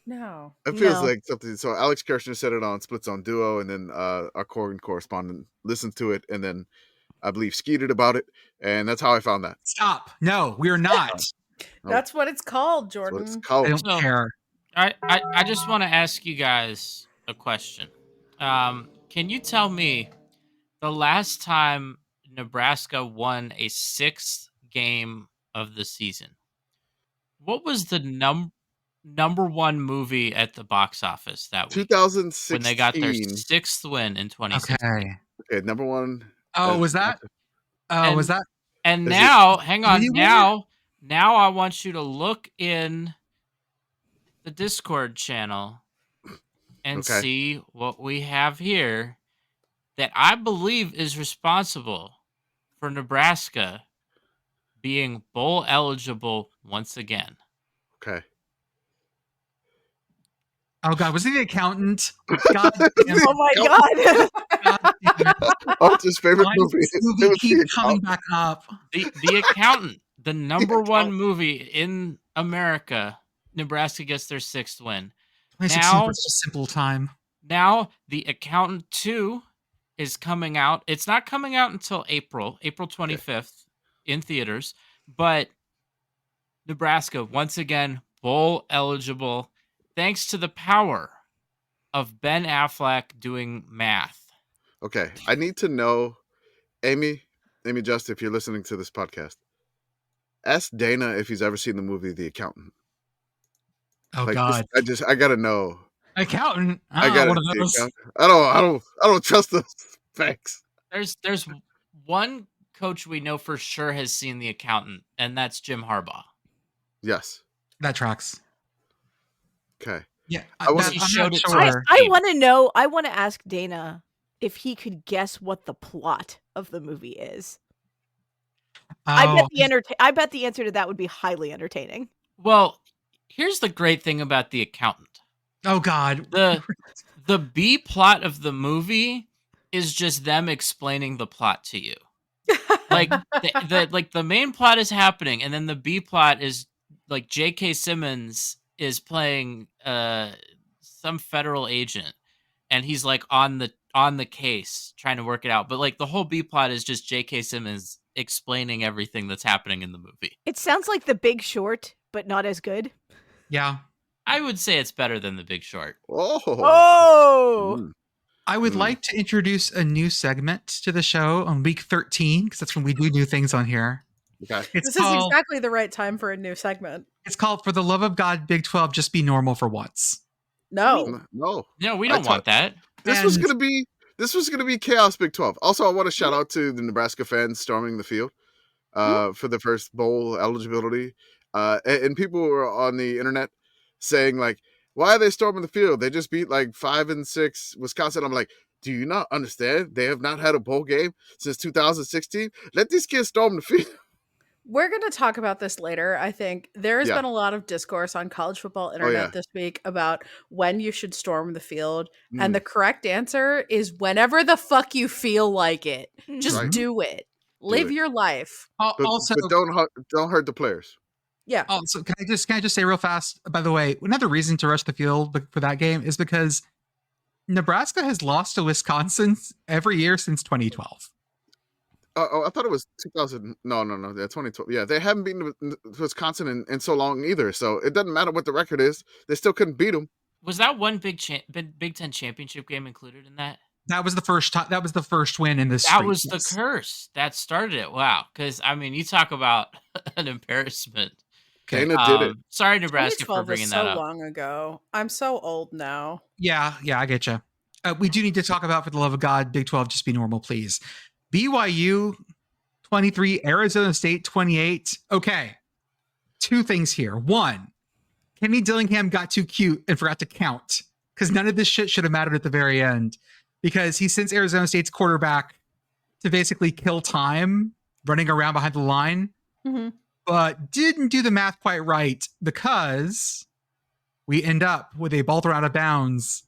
No. It feels like something. So Alex Kirshner said it on Split Zone Duo, and then our corn correspondent listened to it, and then I believe skeeted about it, and that's how I found that. Stop. No, we're not. That's what it's called, Jordan. That's what it's called. I don't care. I just want to ask you guys a question. Can you tell me the last time Nebraska won a 6th game of the season? What was the number 1 movie at the box office that week? 2016. When they got their 6th win in 2016. Okay, number 1. Oh, was that? Oh, was that? And now, hang on. Now I want you to look in the Discord channel and see what we have here that I believe is responsible for Nebraska being bowl eligible once again. Okay. Oh God, was he the accountant? God damn. Oh my God. God damn. Oh, it's his favorite movie. Movie keeps coming back up. The Accountant, the number 1 movie in America. Nebraska gets their 6th win. 2016 was just simple time. Now, The Accountant 2 is coming out. It's not coming out until April 25th in theaters. But Nebraska, once again, bowl eligible, thanks to the power of Ben Affleck doing math. Okay, I need to know, Amy, Amy Just, if you're listening to this podcast, ask Dana if he's ever seen the movie The Accountant. Oh God, I gotta know. Accountant. I got one of it. those. I don't trust those facts. There's one coach we know for sure has seen The Accountant, and that's Jim Harbaugh. Yes, that tracks. Okay. Yeah, I was. He showed it to sure. us. I want to know. I want to ask Dana if he could guess what the plot of the movie is. I bet the answer to that would be highly entertaining. Well, here's the great thing about The Accountant. Oh God, The B plot of the movie is just them explaining the plot to you. Like the main plot is happening, and then the B plot is like J.K. Simmons is playing some federal agent, and he's like on the case trying to work it out. But like the whole B plot is just J.K. Simmons explaining everything that's happening in the movie. It sounds like The Big Short, but not as good. yeah. I would say it's better than The Big Short. Oh. I would like to introduce a new segment to the show on week 13 because that's when we do new things on here. Okay. This is exactly the right time for a new segment. It's called "For the Love of God, Big 12, Just Be Normal for Once." No, we don't want that. This was gonna be chaos Big 12. Also, I want to shout out to the Nebraska fans storming the field for the first bowl eligibility. And people were on the internet saying like, why are they storming the field? They just beat like 5-6 Wisconsin. I'm like, do you not understand? They have not had a bowl game since 2016. Let these kids storm the field. we're going to talk about this later. I think there has been a lot of discourse on college football internet this week about when you should storm the field. And the correct answer is whenever the fuck you feel like it. Just do it. Live your life. But don't hurt the players. Yeah. Also, can I just say real fast, by the way, another reason to rush the field for that game is because Nebraska has lost to Wisconsin every year since 2012. Oh, I thought it was 2000. No. Yeah, 2012. Yeah, they haven't beaten Wisconsin in so long either. So it doesn't matter what the record is. They still couldn't beat them. Was that one Big Ten championship game included in that? That was the first time. That was the first win in this. That was the curse that started it. Wow. Because I mean, you talk about an embarrassment. Dana did it. Sorry, Nebraska, for bringing that up. So long ago. I'm so old now. Yeah, I get you. We do need to talk about, for the love of God, Big 12, just be normal, please. BYU 23, Arizona State 28. Okay, two things here. One, Kenny Dillingham got too cute and forgot to count because none of this shit should have mattered at the very end because he sends Arizona State's quarterback to basically kill time running around behind the line. Mm-hmm. But didn't do the math quite right because we end up with a ball thrown out of bounds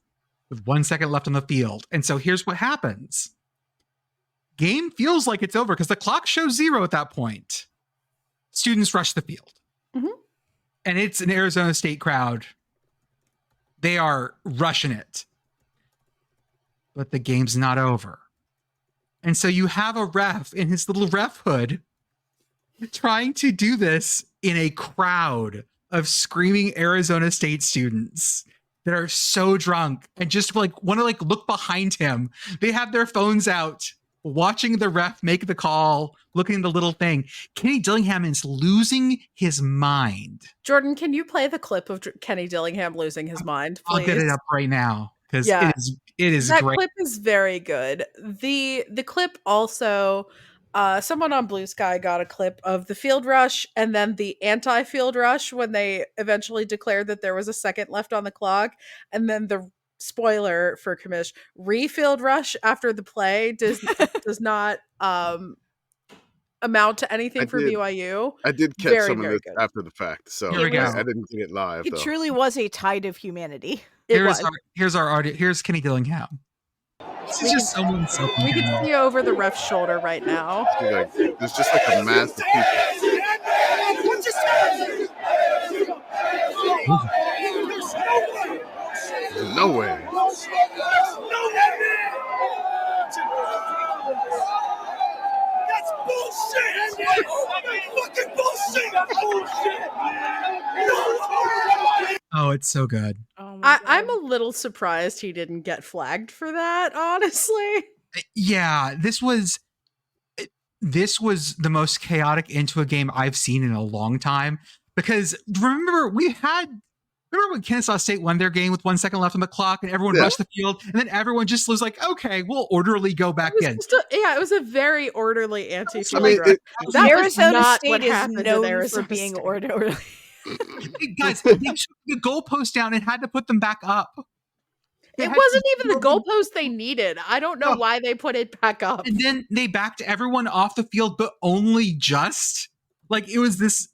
with 1 second left on the field. And so here's what happens. Game feels like it's over because the clock shows 0 at that point. Students rush the field. Mm-hmm. And it's an Arizona State crowd. They are rushing it. But the game's not over. And so you have a ref in his little ref hood trying to do this in a crowd of screaming Arizona State students that are so drunk and just like want to like look behind him. They have their phones out, watching the ref make the call, looking at the little thing. Kenny Dillingham is losing his mind. Jordan, can you play the clip of Kenny Dillingham losing his mind, please? I'll get it up right now because it is that great. clip is very good. The clip also, someone on Blue Sky got a clip of the field rush and then the anti-field rush when they eventually declared that there was a second left on the clock, and then the spoiler for Commish, refield rush after the play does not amount to anything for BYU. I did catch some of this after the fact, so Here we go. I didn't get it live. It truly was a tide of humanity. Here's our audio. Here's Kenny Dillingham. This is just someone so we can see over the ref's shoulder right now. There's just like a mass of people. No way. That's bullshit! Fucking bullshit! Oh, it's so good. Oh I'm a little surprised he didn't get flagged for that, honestly. Yeah, this was this was the most chaotic into a game I've seen in a long time. Because remember when Kennesaw State won their game with 1 second left on the clock and everyone rushed the field, and then everyone just was like, okay, we'll orderly go back in. It was a very orderly anti-field rush. Arizona State is known for being orderly. Guys, they took the goalpost down and had to put them back up. It wasn't even the goalpost they needed. I don't know why they put it back up. And then they backed everyone off the field, but only just. Like, it was this.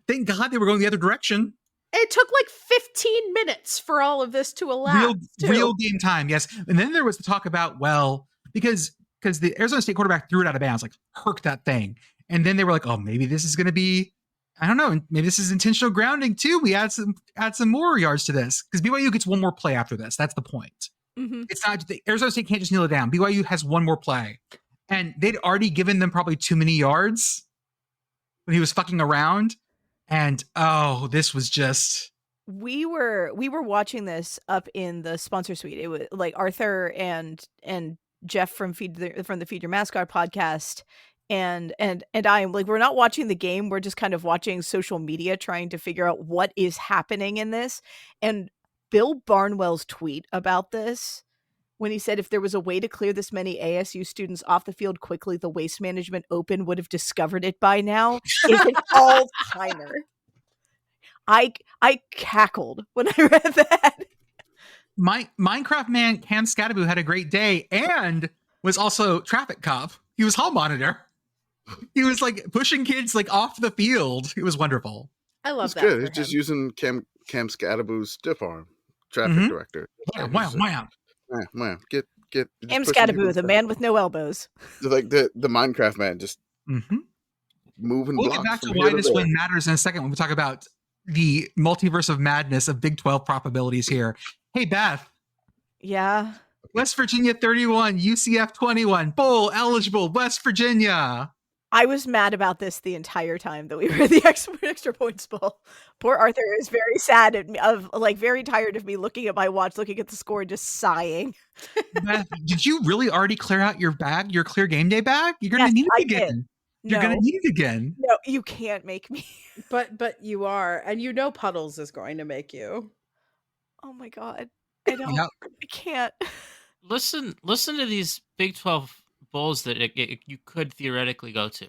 Thank God they were going the other direction. It took like 15 minutes for all of this to elapse. Real game time, yes. And then there was the talk about, well, because the Arizona State quarterback threw it out of bounds, like herked that thing. And then they were like, oh, maybe this is going to be, I don't know, maybe this is intentional grounding too. We add some more yards to this because BYU gets one more play after this. That's the point. Mm-hmm. It's not, Arizona State can't just kneel it down. BYU has one more play. And they'd already given them probably too many yards when he was fucking around. And this was just. We were watching this up in the sponsor suite. It was like Arthur and Jeff from the Feed Your Mascot podcast, and I'm like, we're not watching the game. We're just kind of watching social media, trying to figure out what is happening in this. And Bill Barnwell's tweet about this, when he said if there was a way to clear this many ASU students off the field quickly, the Waste Management Open would have discovered it by now, is an all-timer. I cackled when I read that. My Minecraft man Cam Scattaboo had a great day and was also traffic cop. He was hall monitor. He was like pushing kids like off the field. It was wonderful. I love that. Good. He's just using Cam Scattaboo's stiff arm, traffic director. Wow. Get Cam Scattaboo, the man with no elbows. Like the Minecraft man, just moving. We'll blocks get back to from why here this there. win matters in a second when we talk about the multiverse of madness of Big 12 probabilities here. Hey, Beth. Yeah. West Virginia 31, UCF 21, bowl eligible West Virginia. I was mad about this the entire time that we were at the extra points bowl. Poor Arthur is very sad very tired of me looking at my watch, looking at the score, and just sighing. Beth, did you really already clear out your bag, your clear game day bag? You're going to need it again. You're going to need it again. No, you can't make me. But you are, and you know Puddles is going to make you. Oh my God. I can't. Listen to these Big 12 bowls that you could theoretically go to.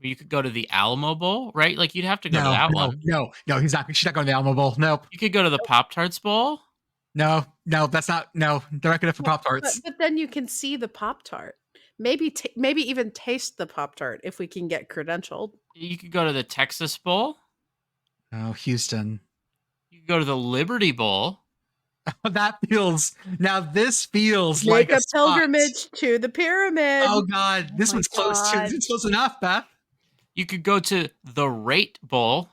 You could go to the Alamo Bowl, right? Like you'd have to go to that one. No, she's not going to the Alamo Bowl. Nope. You could go to the Pop-Tarts Bowl. No, that's not. No, they're not good for Pop-Tarts. But then you can see the Pop-Tart. Maybe even taste the Pop-Tart if we can get credentialed. You could go to the Texas Bowl. Oh, Houston. You could go to the Liberty Bowl. This feels Make like a pilgrimage to the pyramid. Oh God, this one's close too. It's close enough, Beth. You could go to the Rate Bowl.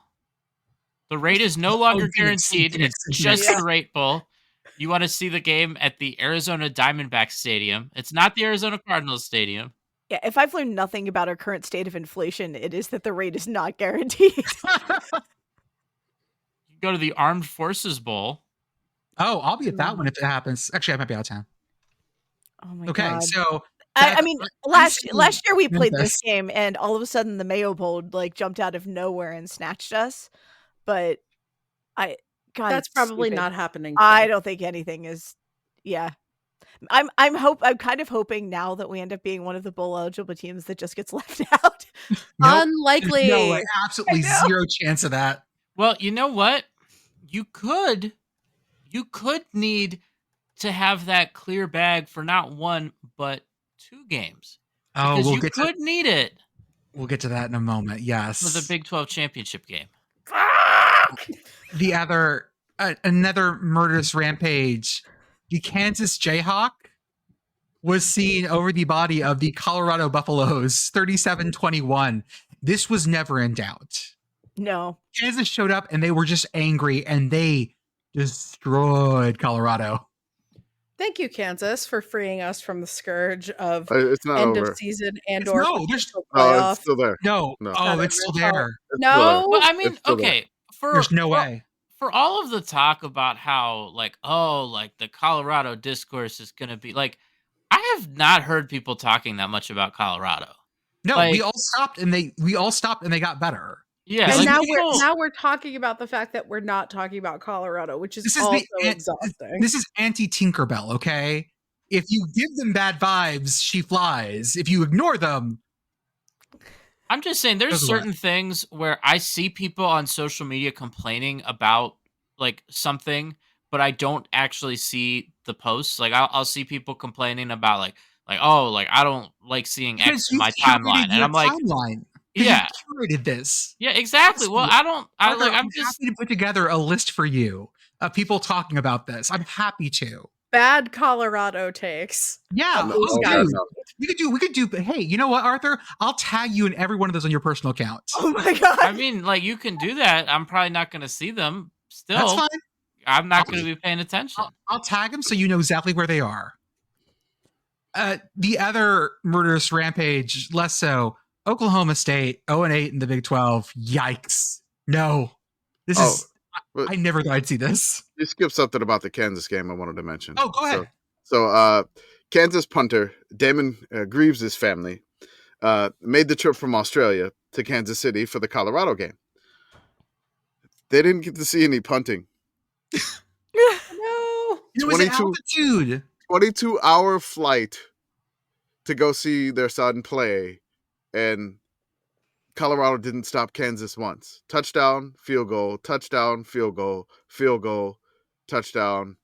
The rate is no longer guaranteed. It's just the Rate Bowl. You want to see the game at the Arizona Diamondbacks Stadium. It's not the Arizona Cardinals Stadium. Yeah, if I've learned nothing about our current state of inflation, it is that the rate is not guaranteed. You go to the Armed Forces Bowl. Oh, I'll be at that one if it happens. Actually, I might be out of town. Oh my God. Okay, so I mean, last year we played this game, and all of a sudden the Mayo Bowl jumped out of nowhere and snatched us. But that's probably not happening. I don't think anything is. Yeah, I'm kind of hoping now that we end up being one of the bowl eligible teams that just gets left out. Nope. Unlikely. No way. Absolutely zero chance of that. Well, you know what? You could need to have that clear bag for not one but 2 games. Oh, Because need it. We'll get to that in a moment. Yes, for the Big 12 championship game. The other another murderous rampage. The Kansas Jayhawk was seen over the body of the Colorado Buffaloes, 37-21. This was never in doubt. No. Kansas showed up and they were just angry and they destroyed Colorado. Thank you, Kansas, for freeing us from the scourge of it's not end over. of season and It's or Oh, it's still there. No. Oh, it's still there. No. Well, I mean, okay. There's no way. For all of the talk about how, the Colorado discourse is going to be, I have not heard people talking that much about Colorado. No, Like- we all stopped and they got better. Yeah, And like now people- we're talking about the fact that we're not talking about Colorado, which is This is also the exhausting. this is anti-Tinkerbell, okay? If you give them bad vibes, she flies. If you ignore them, I'm just saying there's Does what? certain things where I see people on social media complaining about like something, but I don't actually see the posts. Like I'll see people complaining about like oh, like I don't like seeing X in my timeline, and I'm like, timeline. yeah, You curated this. yeah, exactly. Well, I don't. I Arthur, like. I'm I'm just. happy to put together a list for you of people talking about this. I'm happy to. Bad Colorado takes. Yeah, Blue oh, Sky. dude. We could do. Hey, you know what, Arthur? I'll tag you in every one of those on your personal account. Oh my god. I mean, like you can do that. I'm probably not going to see them. Still, That's fine. I'm not going to be paying attention. I'll tag them so you know exactly where they are. The other murderous rampage, less so. Oklahoma State 0-8 in the Big 12. Yikes! No, this is. but- I never thought I'd see this. You skipped something about the Kansas game I wanted to mention. Oh, go ahead. So Kansas punter Damon Greaves' family made the trip from Australia to Kansas City for the Colorado game. They didn't get to see any punting. No. It was an 22 altitude. 22-hour flight to go see their son play, and Colorado didn't stop Kansas once. Touchdown, field goal, touchdown, field goal, field goal, touchdown,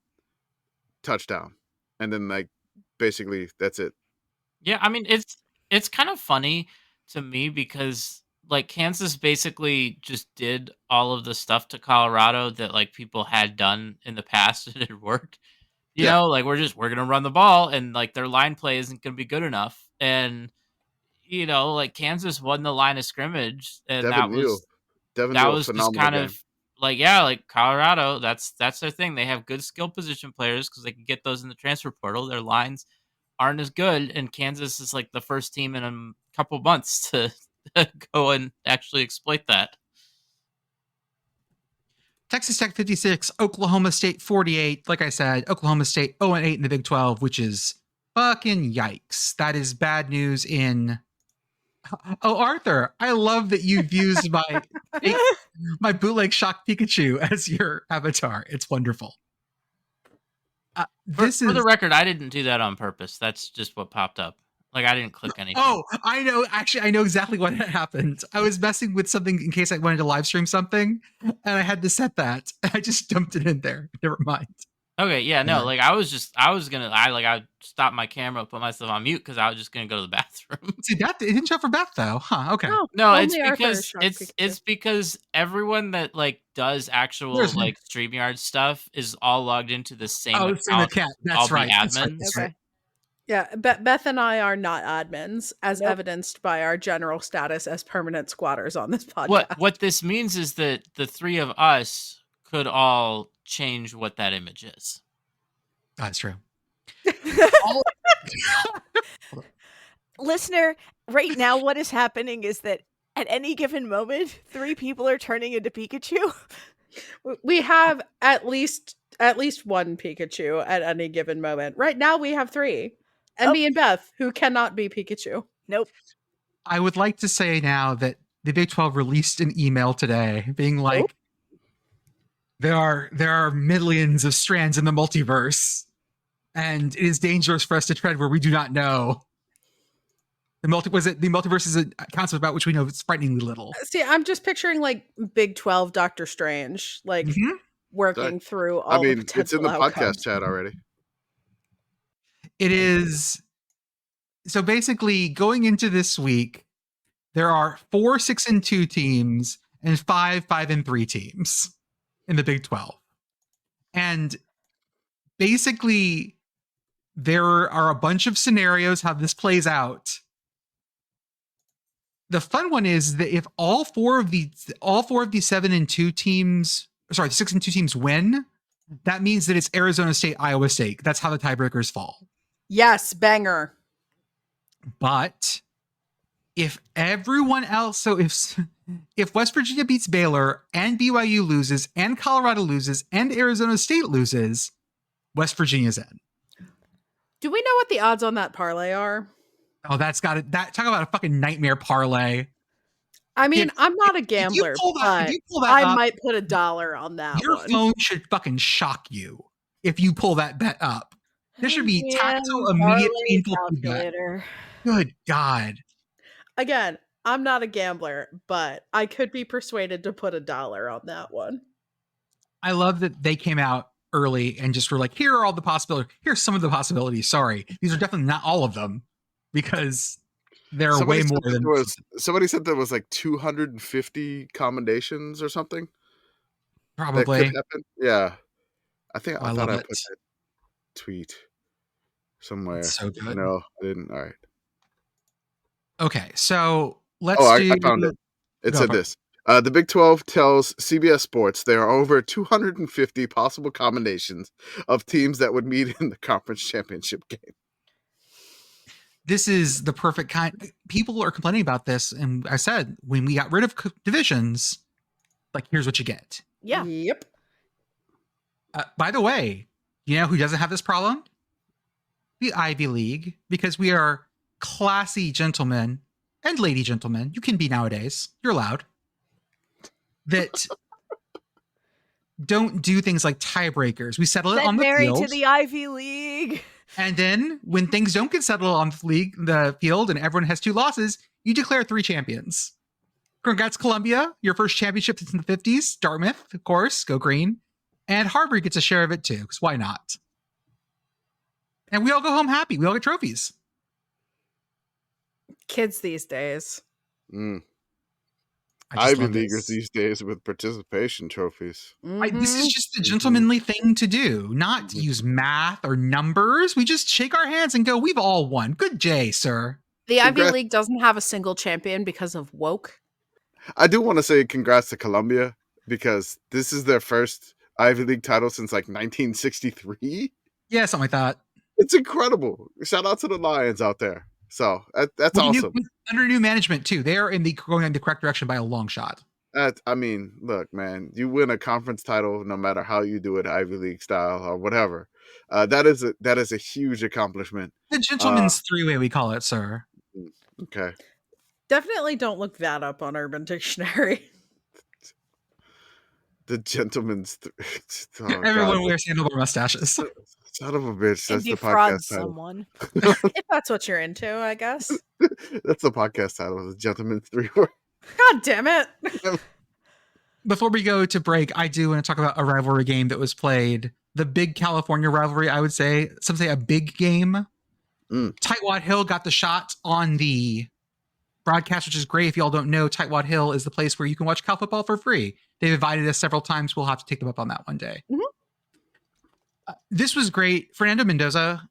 touchdown. And then like basically that's it. Yeah, I mean it's kind of funny to me because like Kansas basically just did all of the stuff to Colorado that like people had done in the past and it worked. You Yeah. know, like we're gonna run the ball and like their line play isn't gonna be good enough. And you know, like Kansas won the line of scrimmage and Devin Neal, that was just phenomenal kind game. of like, yeah, like Colorado, that's their thing. They have good skill position players because they can get those in the transfer portal. Their lines aren't as good, and Kansas is like the first team in a couple months to go and actually exploit that. Texas Tech 56, Oklahoma State 48. Like I said, Oklahoma State 0-8 in the Big 12, which is fucking yikes. That is bad news in. Oh, Arthur, I love that you've used my bootleg Shock Pikachu as your avatar. It's wonderful. For the record, I didn't do that on purpose. That's just what popped up. Like I didn't click anything. Oh, I know. Actually, I know exactly what happened. I was messing with something in case I wanted to live stream something, and I had to set that. I just dumped it in there. Never mind. Okay, yeah, no, Yeah. like I stopped my camera, put myself on mute because I was just gonna go to the bathroom. See, that it didn't show up for Beth though, huh? Okay. No, it's only Arthur because is Shock it's Pikachu. because everyone that like does actual There's- like StreamYard stuff is all logged into the same Oh, same account. account. I'll That's be right. That's right. admin. That's Okay. right. Yeah, Beth and I are not admins, as Nope. evidenced by our general status as permanent squatters on this podcast. What this means is that the three of us could all change what that image is. That's true. Listener, right now what is happening is that at any given moment, 3 people are turning into Pikachu. We have at least one Pikachu at any given moment. Right now, we have 3, and Oh. me and Beth, who cannot be Pikachu. Nope. I would like to say now that the Big 12 released an email today being like, there are millions of strands in the multiverse, and it is dangerous for us to tread where we do not know. The multiverse is a concept about which we know frighteningly little. See, I'm just picturing like Big 12 Doctor Strange, like Mhm. working through all the potential it's in the outcomes. podcast chat already. It is. So basically, going into this week, there are 4 6-2 teams and 5 5-3 teams in the Big 12. And basically, there are a bunch of scenarios how this plays out. The fun one is that if all four of the 7-2 teams, sorry, 6-2 teams win, that means that it's Arizona State, Iowa State. That's how the tiebreakers fall. Yes, banger. But if everyone else, so if West Virginia beats Baylor and BYU loses and Colorado loses and Arizona State loses, West Virginia's in. Do we know what the odds on that parlay are? Oh, that's got it. That talk about a fucking nightmare parlay. I mean, I'm not a If gambler, you pull that I up, might put $1 on that your one. phone should fucking shock you if you pull that bet up. There should be tactile, immediate, painful feedback. Good God. Again, I'm not a gambler, but I could be persuaded to put $1 on that one. I love that they came out early and just were like, here are all the possibilities. Here's some of the possibilities. Sorry. These are definitely not all of them because there are way more than somebody said there was like 250 commendations or something. Probably. That could happen. Yeah. I think I thought I put that tweet somewhere. It's so good. No, I didn't. All right. Okay, so let's I found it. It said this. The Big 12 tells CBS Sports there are over 250 possible combinations of teams that would meet in the conference championship game. This is the perfect kind. People are complaining about this, and I said when we got rid of divisions, like here's what you get. Yeah. Yep. By the way, you know who doesn't have this problem? The Ivy League, because we are classy gentlemen and lady gentlemen. You can be nowadays. You're allowed. That don't do things like tiebreakers. We settle it on the field. To the Ivy League. And then when things don't get settled on the field and everyone has 2 losses, you declare 3 champions. Congrats, Columbia. Your first championship since the 50s. Dartmouth, of course. Go green. And Harvard gets a share of it too, because why not? And we all go home happy. We all get trophies. Kids these days. Ivy Leaguers these days with participation trophies. This is just a gentlemanly thing to do, not to use math or numbers. We just shake our hands and go, we've all won. Good day, sir. The Ivy League doesn't have a single champion because of woke. I do want to say congrats to Columbia because this is their first Ivy League title since like 1963. Yeah, something like that. It's incredible. Shout out to the Lions out there. So that's awesome. Under new management too. They are going in the correct direction by a long shot. I mean, look, man, you win a conference title no matter how you do it, Ivy League style or whatever. That is a huge accomplishment. The gentleman's three-way, we call it, sir. Okay. Definitely don't look that up on Urban Dictionary. The gentleman's. Everyone wears handlebar mustaches. Son of a bitch. That's the podcast title. If that's what you're into, I guess. That's the podcast title. The Gentleman's 3-Way. God damn it. Before we go to break, I do want to talk about a rivalry game that was played. The big California rivalry, I would say. Some say a big game. Tightwad Hill got the shot on the broadcast, which is great. If y'all don't know, Tightwad Hill is the place where you can watch Cal football for free. They've invited us several times. We'll have to take them up on that one day. This was great. Fernando Mendoza,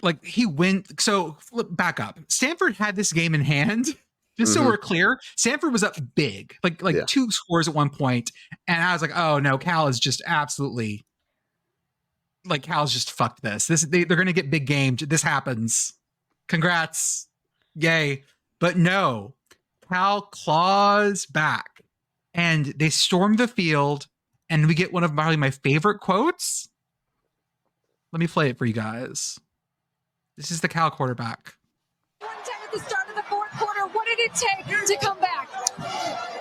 like he went. So back up. Stanford had this game in hand. Just so we're clear, Stanford was up big, like 2 scores at one point, and I was like, oh no, Cal is just absolutely like Cal's just fucked this. They're gonna get big gamed. This happens. Congrats, yay! But no, Cal claws back, and they storm the field, and we get one of probably my favorite quotes. Let me play it for you guys. This is the Cal quarterback. 110 at the start of the 4th quarter. What did it take to come back?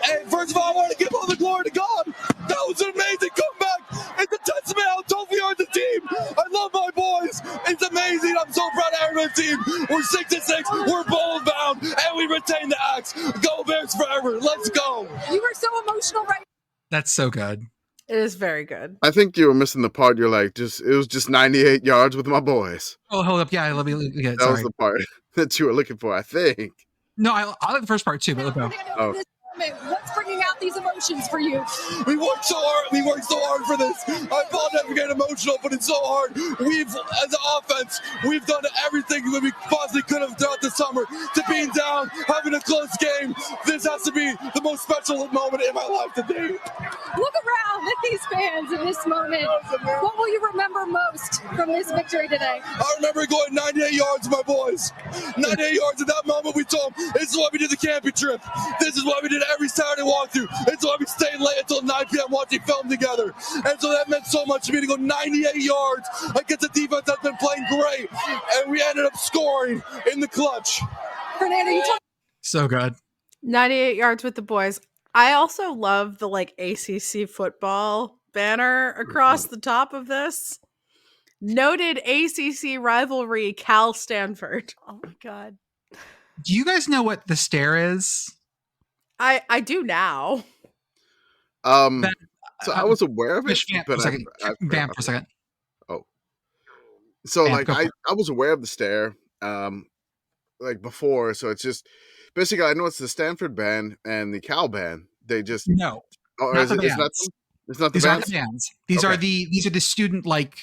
Hey, first of all, I want to give all the glory to God. That was an amazing comeback. It's a testament how tough we are as a team. I love my boys. It's amazing. I'm so proud of everyone's team. We're 6-6. We're bold bound, and we retain the axe. Go Bears forever. Let's go. You were so emotional right. That's so good. It is very good. I think you were missing the part. You're like, it was just 98 yards with my boys. Oh, hold up. Yeah, let me get it. That was the part that you were looking for, I think. No, I like the first part too, but let's go. Oh. What's bringing out these emotions for you? We worked so hard. We worked so hard for this. I apologize for getting emotional, but it's so hard. As an offense, we've done everything that we possibly could have throughout the summer to being down, having a close game. This has to be the most special moment in my life today. Look around at these fans. fans in this moment. What will you remember most from this victory today? I remember going 98 yards, my boys. 98 yards at that moment. We told them, this is why we did the camping trip. This is why we did every Saturday walkthrough. It's why we stayed late until 9 p.m. watching film together. And so that meant so much to me to go 98 yards against a defense that's been playing great. And we ended up scoring in the clutch. Fernando, you talk. So good. 98 yards with the boys. I also love the like ACC football banner across the top of this. Noted ACC rivalry, Cal Stanford. Oh my god. Do you guys know what the stare is? I do now. Ben, So I was aware of it, Vamp but for a second. Vamp for a second. So Vamp, like go for it. I was aware of the stare like before, so it's just basically I know it's the Stanford band and the Cal band. They just No, or not is the it, it's not bands. them? It's not the These aren't bands? the bands. These are the student like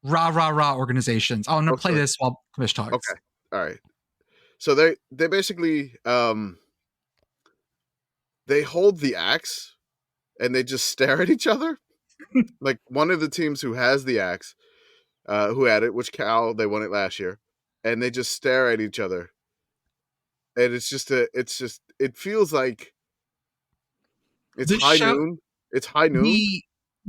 rah organizations. I'm gonna play Okay. this while Commish talks. Okay. All right. So they basically they hold the axe and they just stare at each other. Like one of the teams who has the axe, who had it, which Cal, they won it last year, and they just stare at each other. And it feels like it's This high show- noon. It's high noon.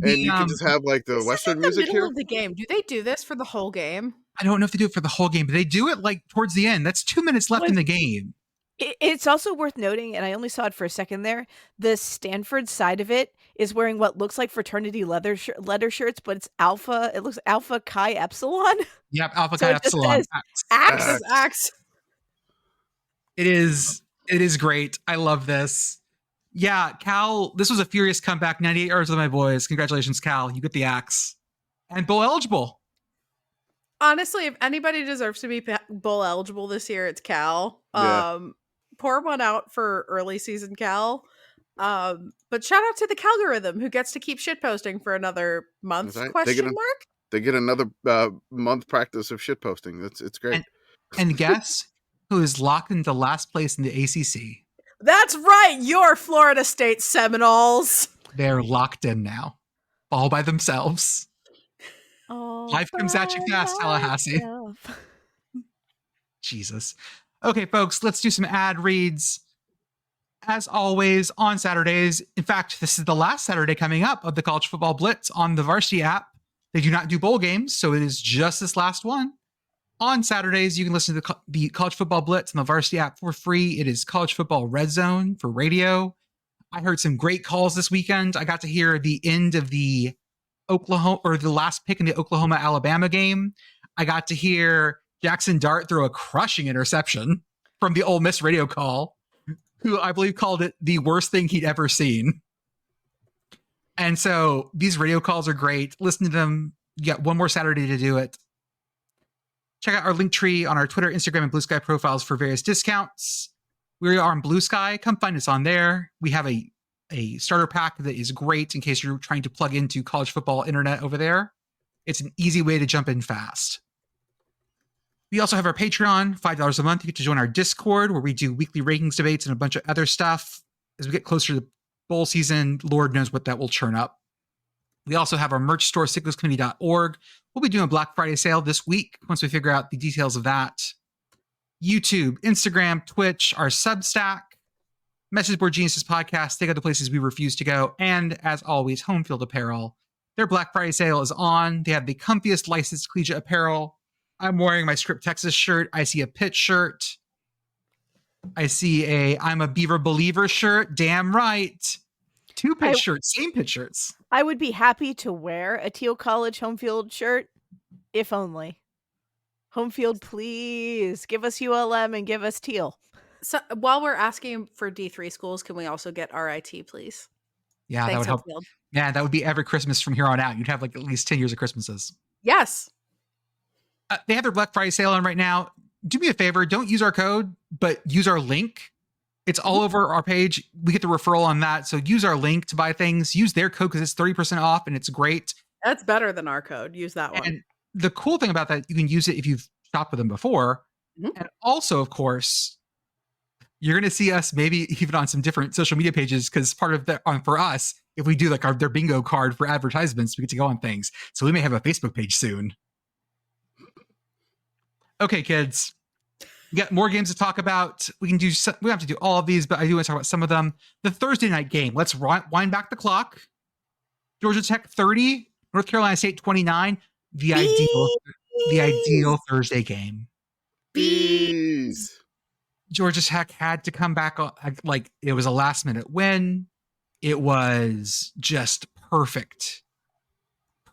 And you can just have like the This Western is in the music middle here. of the game. Do they do this for the whole game? I don't know if they do it for the whole game, but they do it like towards the end. That's 2 minutes left in the game. It's also worth noting, and I only saw it for a second there, the Stanford side of it is wearing what looks like fraternity leather shirts, but it's Alpha. It looks Alpha Chi Epsilon. Yep, Alpha So Chi it just Epsilon. says Axe. Axe. It is great. I love this. Yeah, Cal, this was a furious comeback. 98 yards with my boys. Congratulations, Cal. You get the axe. And bowl eligible. Honestly, if anybody deserves to be bowl eligible this year, it's Cal. Yeah. Pour one out for early season Cal. But shout out to the Calgorithm who gets to keep shitposting for another month? That's right. Question mark? They get another month practice of shit posting. It's great. And guess who is locked into last place in the ACC? That's right, your Florida State Seminoles. They're locked in now, all by themselves. Life comes at you fast, Tallahassee. Jesus. Okay, folks, let's do some ad reads. As always, on Saturdays, in fact, this is the last Saturday coming up of the College Football Blitz on the Varsity app. They do not do bowl games, so it is just this last one. On Saturdays, you can listen to the College Football Blitz on the Varsity app for free. It is College Football Red Zone for radio. I heard some great calls this weekend. I got to hear the end of the Oklahoma, or the last pick in the Oklahoma-Alabama game. I got to hear Jackson Dart throw a crushing interception from the Ole Miss radio call, who I believe called it the worst thing he'd ever seen. And so these radio calls are great. Listen to them. You got one more Saturday to do it. Check out our link tree on our Twitter, Instagram, and Blue Sky profiles for various discounts. We are on Blue Sky. Come find us on there. We have a starter pack that is great in case you're trying to plug into college football internet over there. It's an easy way to jump in fast. We also have our Patreon, $5 a month. You get to join our Discord where we do weekly rankings debates and a bunch of other stuff. As we get closer to bowl season, Lord knows what that will churn up. We also have our merch store, sicknesscommittee.org. We'll be doing a Black Friday sale this week once we figure out the details of that. YouTube, Instagram, Twitch, our Substack, Message Board Geniuses podcast, take out the places we refuse to go. And as always, Home Field Apparel. Their Black Friday sale is on. They have the comfiest licensed collegiate apparel. I'm wearing my Script Texas shirt. I see a Pitt shirt. I see a I'm a Beaver Believer shirt. Damn right. Two Pitt shirts, same Pitt shirts. I would be happy to wear a Teal College home field shirt, if only. Home field, please give us ULM and give us Teal. So while we're asking for D3 schools, can we also get RIT, please? Yeah, Thanks, that would help. Hopefield. Yeah, that would be every Christmas from here on out. You'd have like at least 10 years of Christmases. Yes. They have their Black Friday sale on right now. Do me a favor, don't use our code, but use our link. It's all over our page. We get the referral on that. So use our link to buy things. Use their code because it's 30% off and it's great. That's better than our code. Use that one. And the cool thing about that, you can use it if you've shopped with them before. Mhm. And also, of course, you're going to see us maybe even on some different social media pages because part of that for us if we do like their bingo card for advertisements, we get to go on things. So we may have a Facebook page soon. Okay, kids. We got more games to talk about. We don't have to do all of these, but I do want to talk about some of them. The Thursday night game. Let's wind back the clock. Georgia Tech 30, North Carolina State 29. The ideal Thursday game. Bees. Georgia Tech had to come back. Like, it was a last minute win. It was just perfect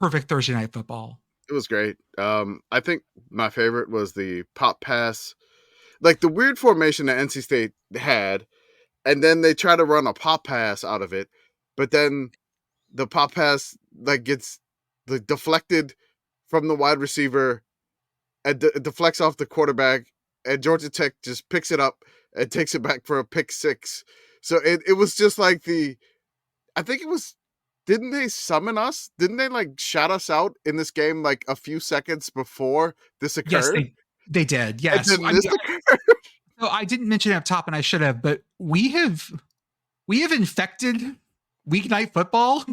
Thursday night football. It was great. I think my favorite was the pop pass, like the weird formation that NC State had, and then they try to run a pop pass out of it, but then the pop pass like gets deflected from the wide receiver and deflects off the quarterback, and Georgia Tech just picks it up and takes it back for a pick six. So it was just like I think it was, didn't they summon us? Didn't they like shout us out in this game like a few seconds before this occurred? Yes, they did. Yes. So I didn't mention it up top, and I should have, but we have infected weeknight football.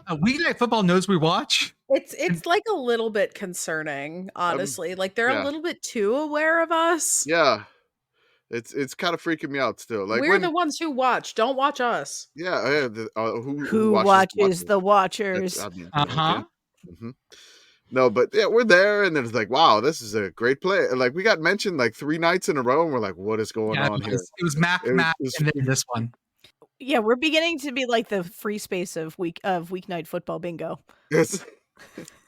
Weeknight football knows we watch. It's like a little bit concerning, honestly. Like they're a little bit too aware of us. Yeah. It's kind of freaking me out still. Like we're the ones who watch. Don't watch us. Yeah. Who watches the watchers? Mm-hmm. No, but yeah, we're there, and it's like, wow, this is a great play. Like we got mentioned like 3 nights in a row, and we're like, what is going on here? It was Mac, and then this one. Yeah, we're beginning to be like the free space of weeknight football bingo. Yes.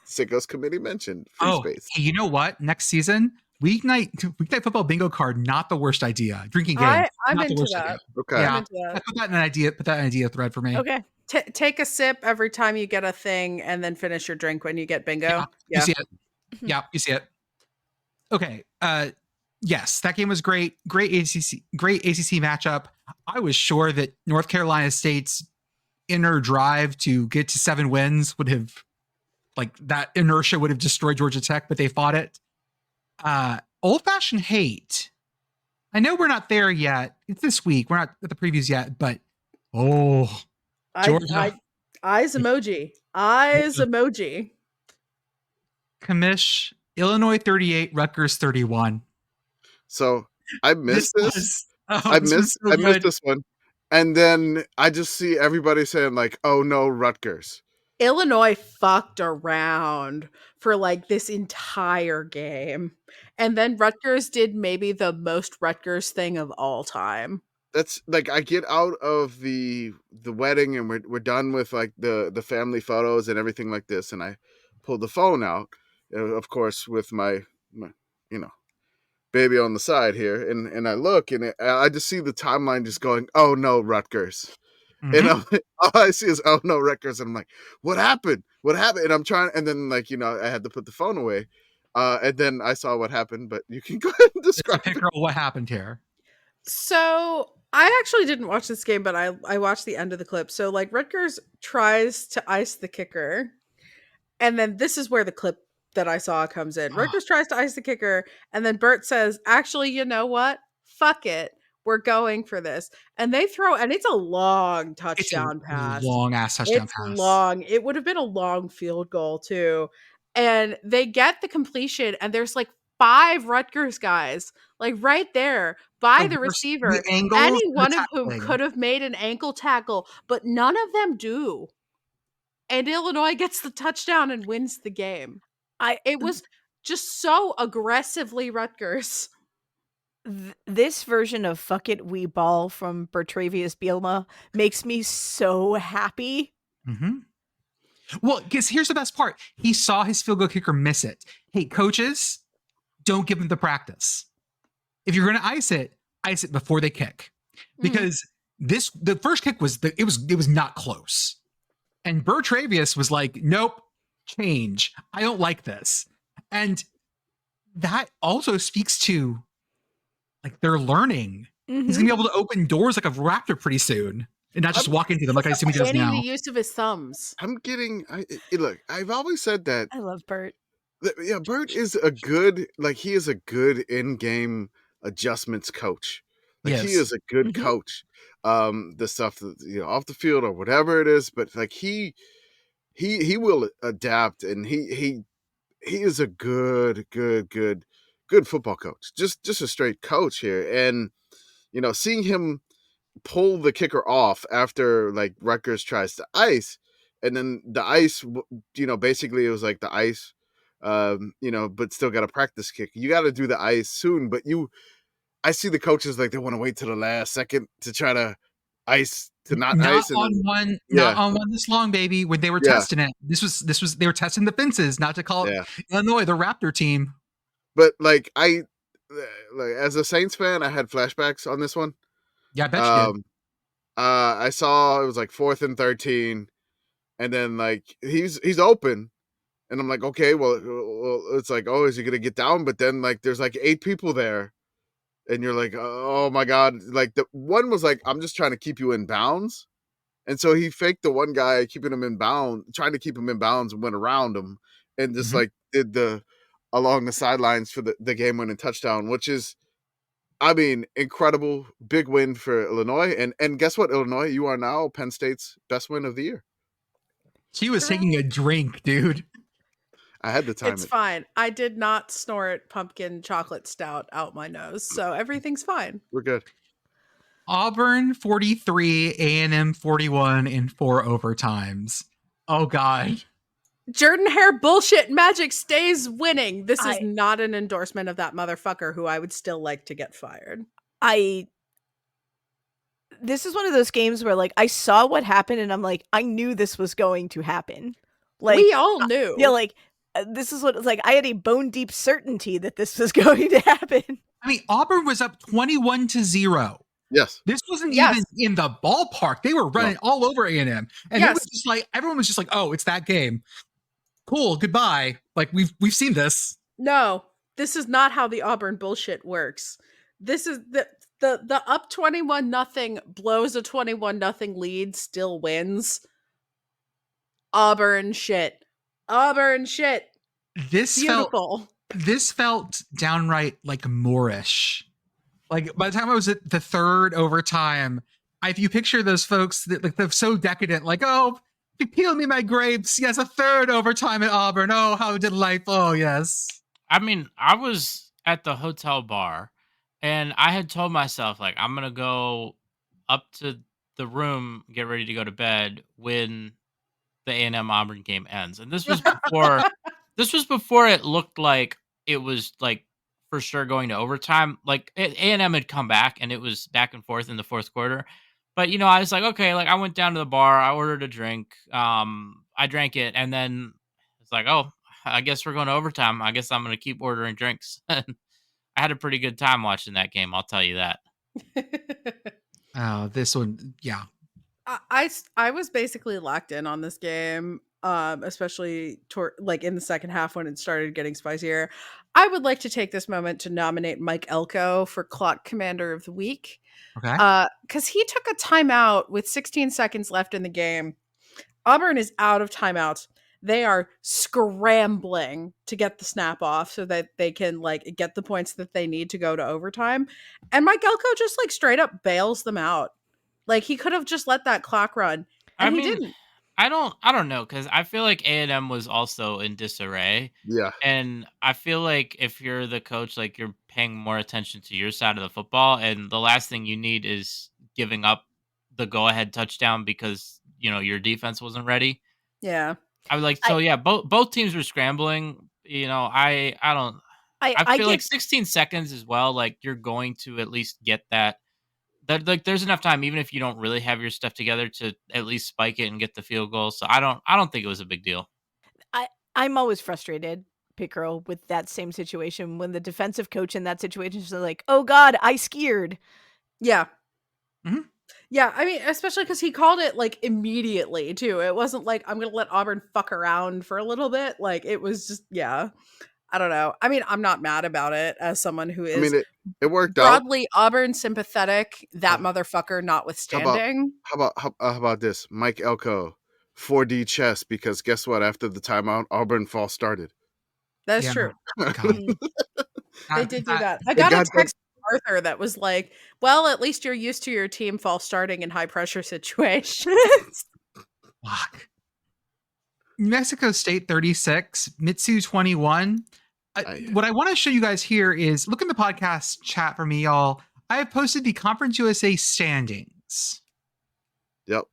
Sickos committee mentioned free space. Hey, you know what? Next season, weeknight football bingo card, not the worst idea. Drinking game. I'm not into the worst that. idea. Okay. Yeah. Put that in an idea thread for me. Okay. Take a sip every time you get a thing, and then finish your drink when you get bingo. Yeah. You see it. Yeah, you see it. Okay. Yes, that game was great. Great ACC matchup. I was sure that North Carolina State's inner drive to get to 7 wins would have, like, that inertia would have destroyed Georgia Tech, but they fought it. Old-fashioned hate. I know we're not there yet. It's this week. We're not at the previews yet, but Georgia. Eyes emoji. Eyes emoji. Commish, Illinois 38, Rutgers 31. So I missed this. I missed this one. And then I just see everybody saying like, oh no, Rutgers. Illinois fucked around for like this entire game. And then Rutgers did maybe the most Rutgers thing of all time. That's like, I get out of the wedding and we're done with like the family photos and everything like this. And I pulled the phone out, of course, with my baby on the side here. And I look and I just see the timeline just going, oh no, Rutgers. Mm-hmm. And all I see is, oh no, Rutgers. And I'm like, what happened? And I'm trying, and then like, I had to put the phone away. And then I saw what happened, but you can go ahead and describe what happened here. So I actually didn't watch this game, but I watched the end of the clip. So like Rutgers tries to ice the kicker. And then this is where the clip that I saw comes in. Rutgers tries to ice the kicker. And then Bert says, actually, you know what? Fuck it. We're going for this. And they throw, and it's a long touchdown pass. Long ass touchdown pass. It's long. It would have been a long field goal too. And they get the completion, and there's like 5 Rutgers guys, like right there by the receiver. Any one of whom could have made an ankle tackle, but none of them do. And Illinois gets the touchdown and wins the game. It was just so aggressively Rutgers. This version of "fuck it, we ball" from Bertavious Bielema makes me so happy. Mm-hmm. Well, because here's the best part. He saw his field goal kicker miss it. Hey, coaches, don't give them the practice. If you're going to ice it before they kick. Because the first kick was not close. And Bertavious was like, nope, change. I don't like this. And that also speaks to, like, they're learning. Mm-hmm. He's going to be able to open doors like a raptor pretty soon. And not just walk into them like I assume he does now. The use of his thumbs. Look, I've always said that. I love Bert. Yeah, Bert is he is a good in-game adjustments coach. Like, he is a good coach. The stuff that, off the field or whatever it is, but like he will adapt, and he is a good football coach. Just a straight coach here. And seeing him pull the kicker off after like Rutgers tries to ice, and then the ice, basically it was like the ice, but still got a practice kick. You got to do the ice soon, but I see the coaches like they want to wait till the last second to try to ice to not ice. Not on one this long, baby. When they were testing it, this was they were testing the fences, not to call it Illinois the Raptor team. But like as a Saints fan, I had flashbacks on this one. Yeah, I bet you did. I saw it was like 4th and 13, and then like he's open, and I'm like, okay, well it's like, oh, is he gonna get down? But then like there's like 8 people there, and you're like, oh my god, like the one was like, I'm just trying to keep you in bounds, and so he faked the one guy trying to keep him in bounds, and went around him, and just like did the along the sidelines for the game-winning touchdown, which is, I mean, incredible. Big win for Illinois. And guess what, Illinois? You are now Penn State's best win of the year. She was taking a drink, dude. I had the time. It's fine. I did not snort pumpkin chocolate stout out my nose, so everything's fine. We're good. Auburn 43, A&M 41 in 4 overtimes. Oh, God. Jordan Hare bullshit magic stays winning. This is not an endorsement of that motherfucker who I would still like to get fired. This is one of those games where like I saw what happened and I'm like, I knew this was going to happen. Like, we all knew. Yeah, like this is what it's like. I had a bone deep certainty that this was going to happen. I mean, Auburn was up 21-0. Yes. This wasn't even in the ballpark. They were running all over A&M. And it was just like, everyone was just like, oh, it's that game. Cool, goodbye. Like, we've seen this. No, this is not how the Auburn bullshit works. This is the up 21-0 blows a 21-0 lead, still wins. Auburn shit. This beautiful. This felt downright like Moorish. Like, by the time I was at the 3rd overtime, if you picture those folks that like they're so decadent, like, oh, peel me my grapes. Yes, a 3rd overtime at Auburn. Oh, how delightful. Oh, yes. I mean, I was at the hotel bar and I had told myself, like, I'm going to go up to the room, get ready to go to bed when the A&M Auburn game ends. And this was before it looked like it was like for sure going to overtime. Like A&M had come back and it was back and forth in the 4th quarter. But, I was like, okay, like I went down to the bar, I ordered a drink, I drank it, and then it's like, oh, I guess we're going to overtime. I guess I'm going to keep ordering drinks. I had a pretty good time watching that game, I'll tell you that. Oh, this one, yeah. I was basically locked in on this game, especially like in the second half when it started getting spicier. I would like to take this moment to nominate Mike Elko for Clock Commander of the Week. Okay. Because he took a timeout with 16 seconds left in the game. Auburn is out of timeouts. They are scrambling to get the snap off so that they can like get the points that they need to go to overtime. And Mike Elko just like straight up bails them out. Like he could have just let that clock run. And he didn't. I don't know, because I feel like A&M was also in disarray. Yeah. And I feel like if you're the coach, like you're paying more attention to your side of the football, and the last thing you need is giving up the go-ahead touchdown because, your defense wasn't ready. Yeah. I was like, both teams were scrambling. I feel like 16 seconds as well, like you're going to at least get that like there's enough time, even if you don't really have your stuff together, to at least spike it and get the field goal. So I don't think it was a big deal. I'm always frustrated, Pitt Girl, with that same situation when the defensive coach in that situation is like, oh God, I skied. Yeah. Mm-hmm. Yeah, I mean, especially because he called it like immediately too. It wasn't like I'm gonna let Auburn fuck around for a little bit. Like it was just, I don't know. I mean, I'm not mad about it as someone who is it worked broadly out. Auburn sympathetic, that motherfucker notwithstanding. How about this? Mike Elko, 4D chess, because guess what? After the timeout, Auburn false started. That's true. God. They did do that. I got a text from Arthur that was like, well, at least you're used to your team false starting in high pressure situations. Fuck. New Mexico State 36, Mitsu 21. What I want to show you guys here is look in the podcast chat for me, y'all. I have posted the Conference USA standings. Yep.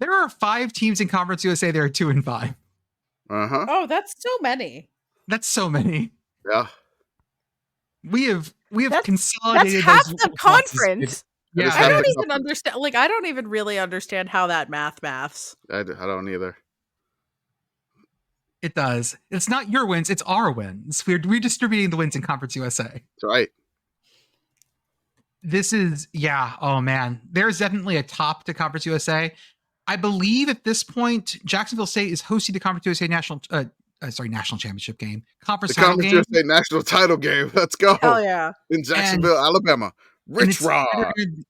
There are 5 teams in Conference USA. There are 2 and 5. Uh-huh. Oh, that's so many. That's so many. Yeah. We have That's consolidated half those the conference. Yeah, I don't even understand. Like, I don't even really understand how that maths. I don't either. it does. It's not your wins, it's our wins. We're redistributing the wins in Conference USA. That's right. This is, yeah, oh man. There's definitely a top to Conference USA. I believe at this point, Jacksonville State is hosting the Conference USA national championship game. Conference The title Conference game. USA national title game. Let's go. Oh yeah. In Jacksonville, Alabama. Rich Rod.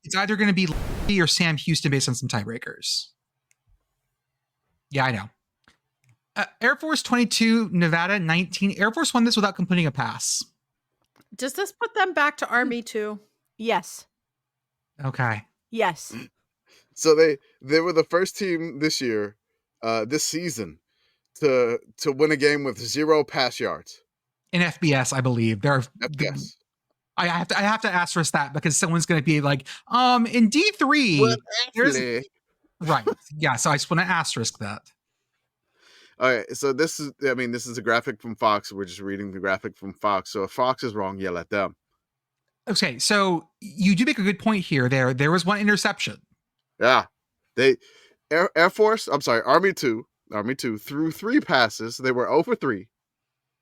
It's either going to be Lee or Sam Houston based on some tiebreakers. Yeah, I know. Air Force 22, Nevada 19. Air Force won this without completing a pass. Does this put them back to Army too? Yes. Okay. Yes. So they were the first team this year, this season, to win a game with 0 pass yards. In FBS, I believe. There are FBS. I have to asterisk that because someone's going to be like, in D3. Well, there's actually. right. Yeah, so I just want to asterisk that. All right, so this is a graphic from Fox. We're just reading the graphic from Fox. So if Fox is wrong, yell at them. Okay, so you do make a good point here. There was one interception. Yeah. Air Force, I'm sorry, Army 2 threw 3 passes. They were 0 for 3.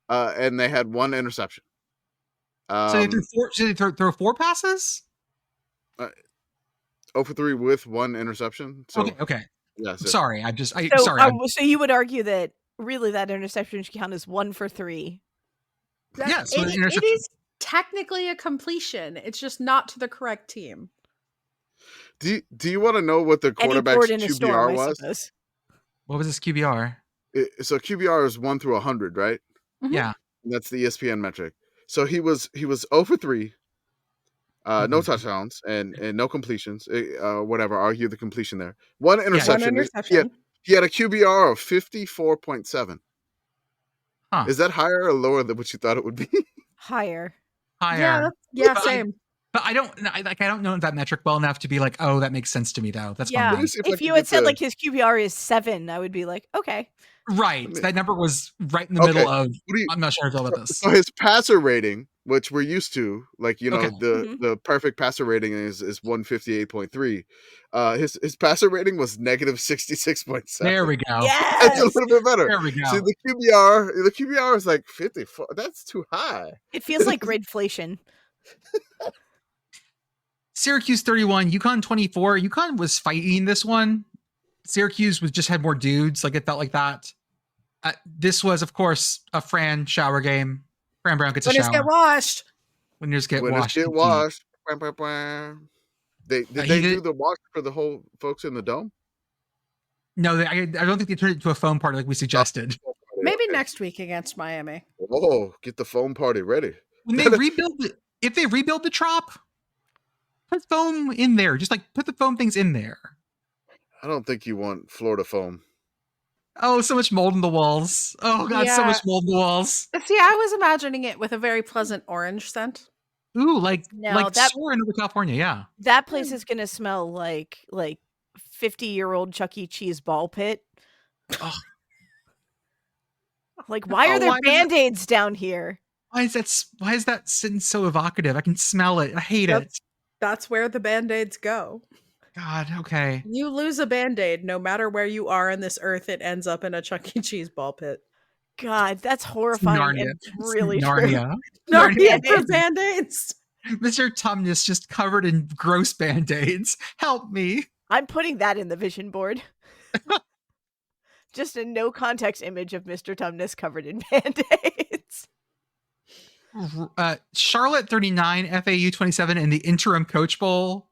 And they had 1 interception. So they threw 4, throw 4 passes? 0 for 3 with 1 interception. So, okay. Yes. Sorry, So you would argue that really that interception should count as 1 for 3. Yes, it is technically a completion. It's just not to the correct team. Do you want to know what the quarterback's QBR was? What was his QBR? So QBR is 1 through 100, right? Mm-hmm. Yeah. That's the ESPN metric. So he was 0 for 3. No touchdowns and no completions. Whatever, argue the completion there. 1 interception. Yeah, 1 interception. He had a QBR of 54.7. Huh. Is that higher or lower than what you thought it would be? Higher. Higher. Yeah, same. But I don't know that metric well enough to be like, oh, that makes sense to me though. That's yeah. fine. If you had said like his QBR is 7, I would be like, okay. Right. That number was right in the middle of. I'm not sure how I feel about this. So his passer rating, which we're used to, like the perfect passer rating is 158.3. His passer rating was negative 66.7. There we go. Yes! That's a little bit better. There we go. See, the QBR is like 54. That's too high. It feels like gridflation. Syracuse 31, UConn 24. UConn was fighting this one. Syracuse had more dudes. Like it felt like that. This was, of course, a Fran shower game. Fran Brown gets a shower. Winners get washed. Winners get Winners washed. get washed. Did they do the wash for the whole folks in the dome? No, I don't think they turned it into a foam party like we suggested. Maybe next week against Miami. Oh, get the foam party ready. When they if they rebuild the Trop, put foam in there. Just like put the foam things in there. I don't think you want Florida foam. Oh, so much mold in the walls. Oh, God, so much mold in the walls. See, I was imagining it with a very pleasant orange scent. Ooh, like that store in California, yeah. That place is going to smell like 50-year-old Chuck E. Cheese ball pit. Oh. Like, why are there Band-Aids down here? Why is that scent so evocative? I can smell it. I hate it. That's where the Band-Aids go. God, okay. You lose a Band-Aid, no matter where you are on this earth, it ends up in a Chuck E. Cheese ball pit. God, that's horrifying. And really Narnia. True. Narnia for Band-Aids. Mr. Tumnus just covered in gross Band-Aids. Help me. I'm putting that in the vision board. Just a no context image of Mr. Tumnus covered in Band-Aids. Charlotte 39, FAU 27 in the interim coach bowl.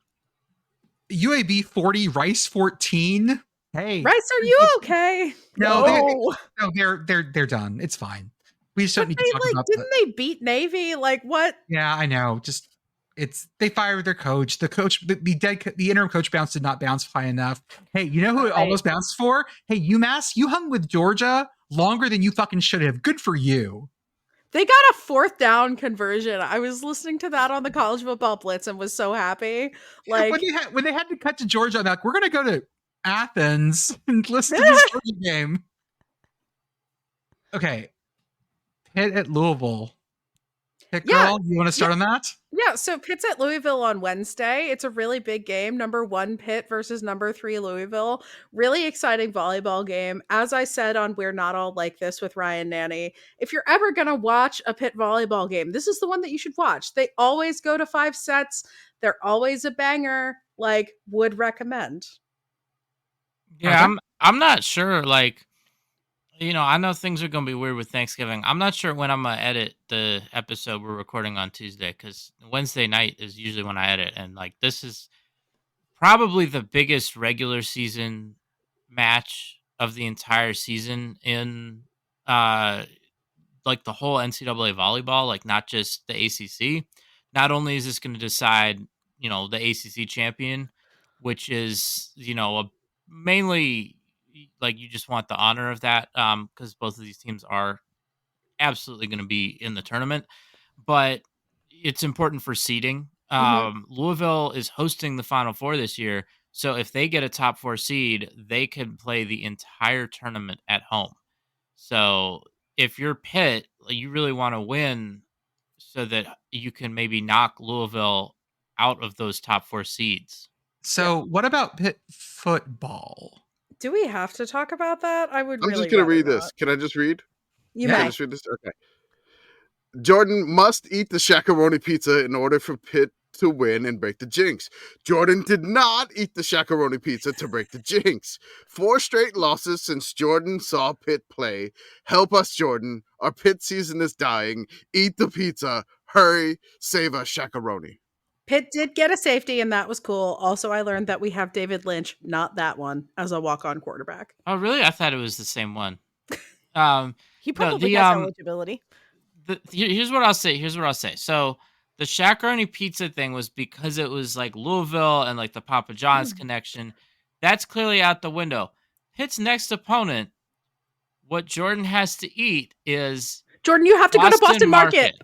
UAB 40, Rice 14. Hey, Rice, are you okay? No, they're done. It's fine. We just don't need to talk about didn't they beat Navy? Like what? Yeah, I know. Just They fired their coach. The coach, the interim coach did not bounce high enough. Hey, you know who it almost bounced for? Hey, UMass, you hung with Georgia longer than you fucking should have. Good for you. They got a 4th down conversion. I was listening to that on the College Football Blitz and was so happy. Like when they had to cut to Georgia, I'm like, we're gonna go to Athens and listen to this Georgia game. Okay, Pitt at Louisville. Pitt Girl, you want to start on that? Yeah, so Pitt's at Louisville on Wednesday. It's a really big game. Number 1 Pitt versus number 3 Louisville. Really exciting volleyball game. As I said on We're Not All Like This with Ryan Nanny, if you're ever going to watch a Pitt volleyball game, this is the one that you should watch. They always go to 5 sets. They're always a banger. Like, would recommend. Yeah, I'm not sure, like, I know things are going to be weird with Thanksgiving. I'm not sure when I'm going to edit the episode we're recording on Tuesday, because Wednesday night is usually when I edit. And, like, this is probably the biggest regular season match of the entire season in, like, the whole NCAA volleyball, like, not just the ACC. Not only is this going to decide, the ACC champion, which is, mainly like you just want the honor of that because both of these teams are absolutely going to be in the tournament, but it's important for seeding. Louisville is hosting the Final Four this year, so if they get a top 4 seed, they can play the entire tournament at home. So if you're Pitt, you really want to win so that you can maybe knock Louisville out of those top 4 seeds. So what about Pitt football? Do we have to talk about that? I'm just going to read this. Can I just read? You Can may. I just read this? Okay. Jordan must eat the Shaq-a-roni pizza in order for Pitt to win and break the jinx. Jordan did not eat the Shaq-a-roni pizza to break the jinx. 4 straight losses since Jordan saw Pitt play. Help us, Jordan. Our Pitt season is dying. Eat the pizza. Hurry. Save us, Shaq-a-roni. Pitt did get a safety, and that was cool. Also, I learned that we have David Lynch, not that one, as a walk-on quarterback. Oh, really? I thought it was the same one. He probably has eligibility. Here's what I'll say. So the Shaq-a-roni pizza thing was because it was like Louisville and like the Papa John's connection. That's clearly out the window. Pitt's next opponent, what Jordan has to eat is Jordan, you have to go to Boston Market.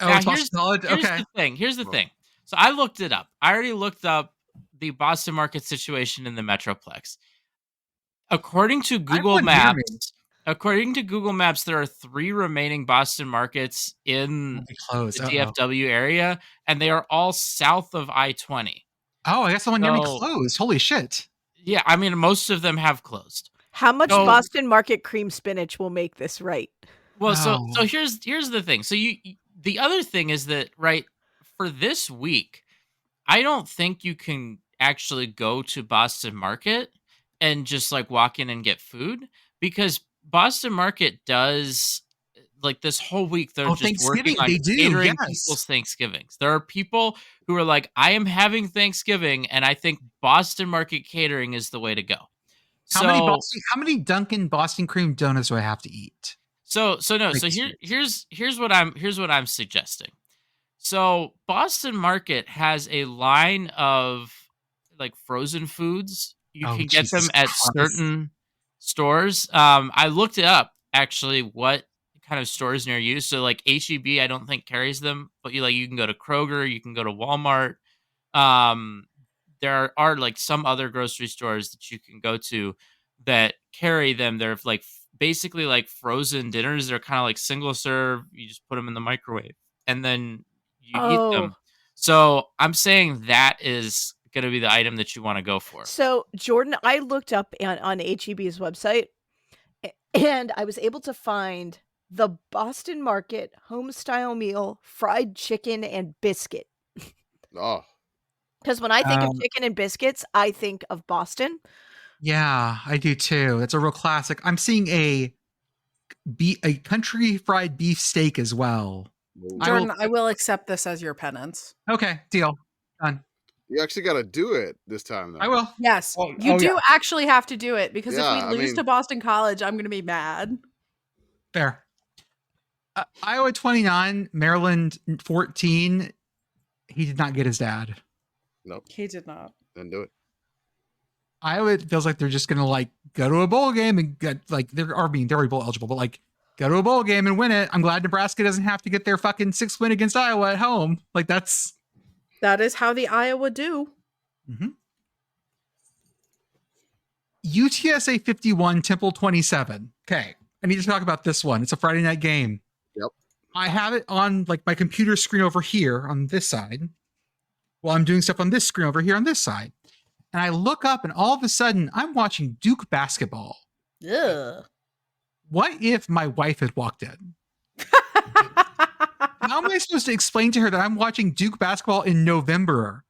Oh, it's Boston College? Okay. Here's the thing. So I looked it up. I already looked up the Boston Market situation in the Metroplex. According to Google Maps, there are 3 remaining Boston Markets in the DFW area, and they are all south of I-20. Oh, I guess the one near me closed. Holy shit. Yeah, I mean, most of them have closed. How much Boston Market cream spinach will make this right? Well, so here's the thing. So the other thing is that, right, for this week, I don't think you can actually go to Boston Market and just like walk in and get food, because Boston Market does, like, this whole week they're just working on catering people's Thanksgivings. There are people who are like, I am having Thanksgiving, and I think Boston Market catering is the way to go. How many Dunkin' Boston cream donuts do I have to eat? So here's what I'm suggesting. So Boston Market has a line of like frozen foods. You can get them at certain stores. I looked it up actually, what kind of stores near you. So like HEB, I don't think carries them, but you can go to Kroger, you can go to Walmart. There are like some other grocery stores that you can go to that carry them. They're like basically like frozen dinners. They're kind of like single serve. You just put them in the microwave and then you eat them. So I'm saying that is going to be the item that you want to go for. So Jordan, I looked up on HEB's website and I was able to find the Boston Market home-style meal, fried chicken and biscuit. Oh. Because when I think of chicken and biscuits, I think of Boston. Yeah, I do too. It's a real classic. I'm seeing a country fried beef steak as well. Jordan, I will accept this as your penance. Okay, deal. Done. You actually got to do it this time, though. I will. Yes, you do actually have to do it, because if we lose to Boston College, I'm going to be mad. Fair. Iowa 29, Maryland 14. He did not get his dad. Nope, He did not. didn't do it. Iowa, it feels like they're just going to like go to a bowl game and get like they're already bowl eligible, but like go to a bowl game and win it. I'm glad Nebraska doesn't have to get their fucking 6th win against Iowa at home. Like that is how the Iowa do. Mm-hmm. UTSA 51, Temple 27. Okay, I need to talk about this one. It's a Friday night game. Yep. I have it on like my computer screen over here on this side, while I'm doing stuff on this screen over here on this side. And I look up and all of a sudden I'm watching Duke basketball. Ugh. What if my wife had walked in? How am I supposed to explain to her that I'm watching Duke basketball in November?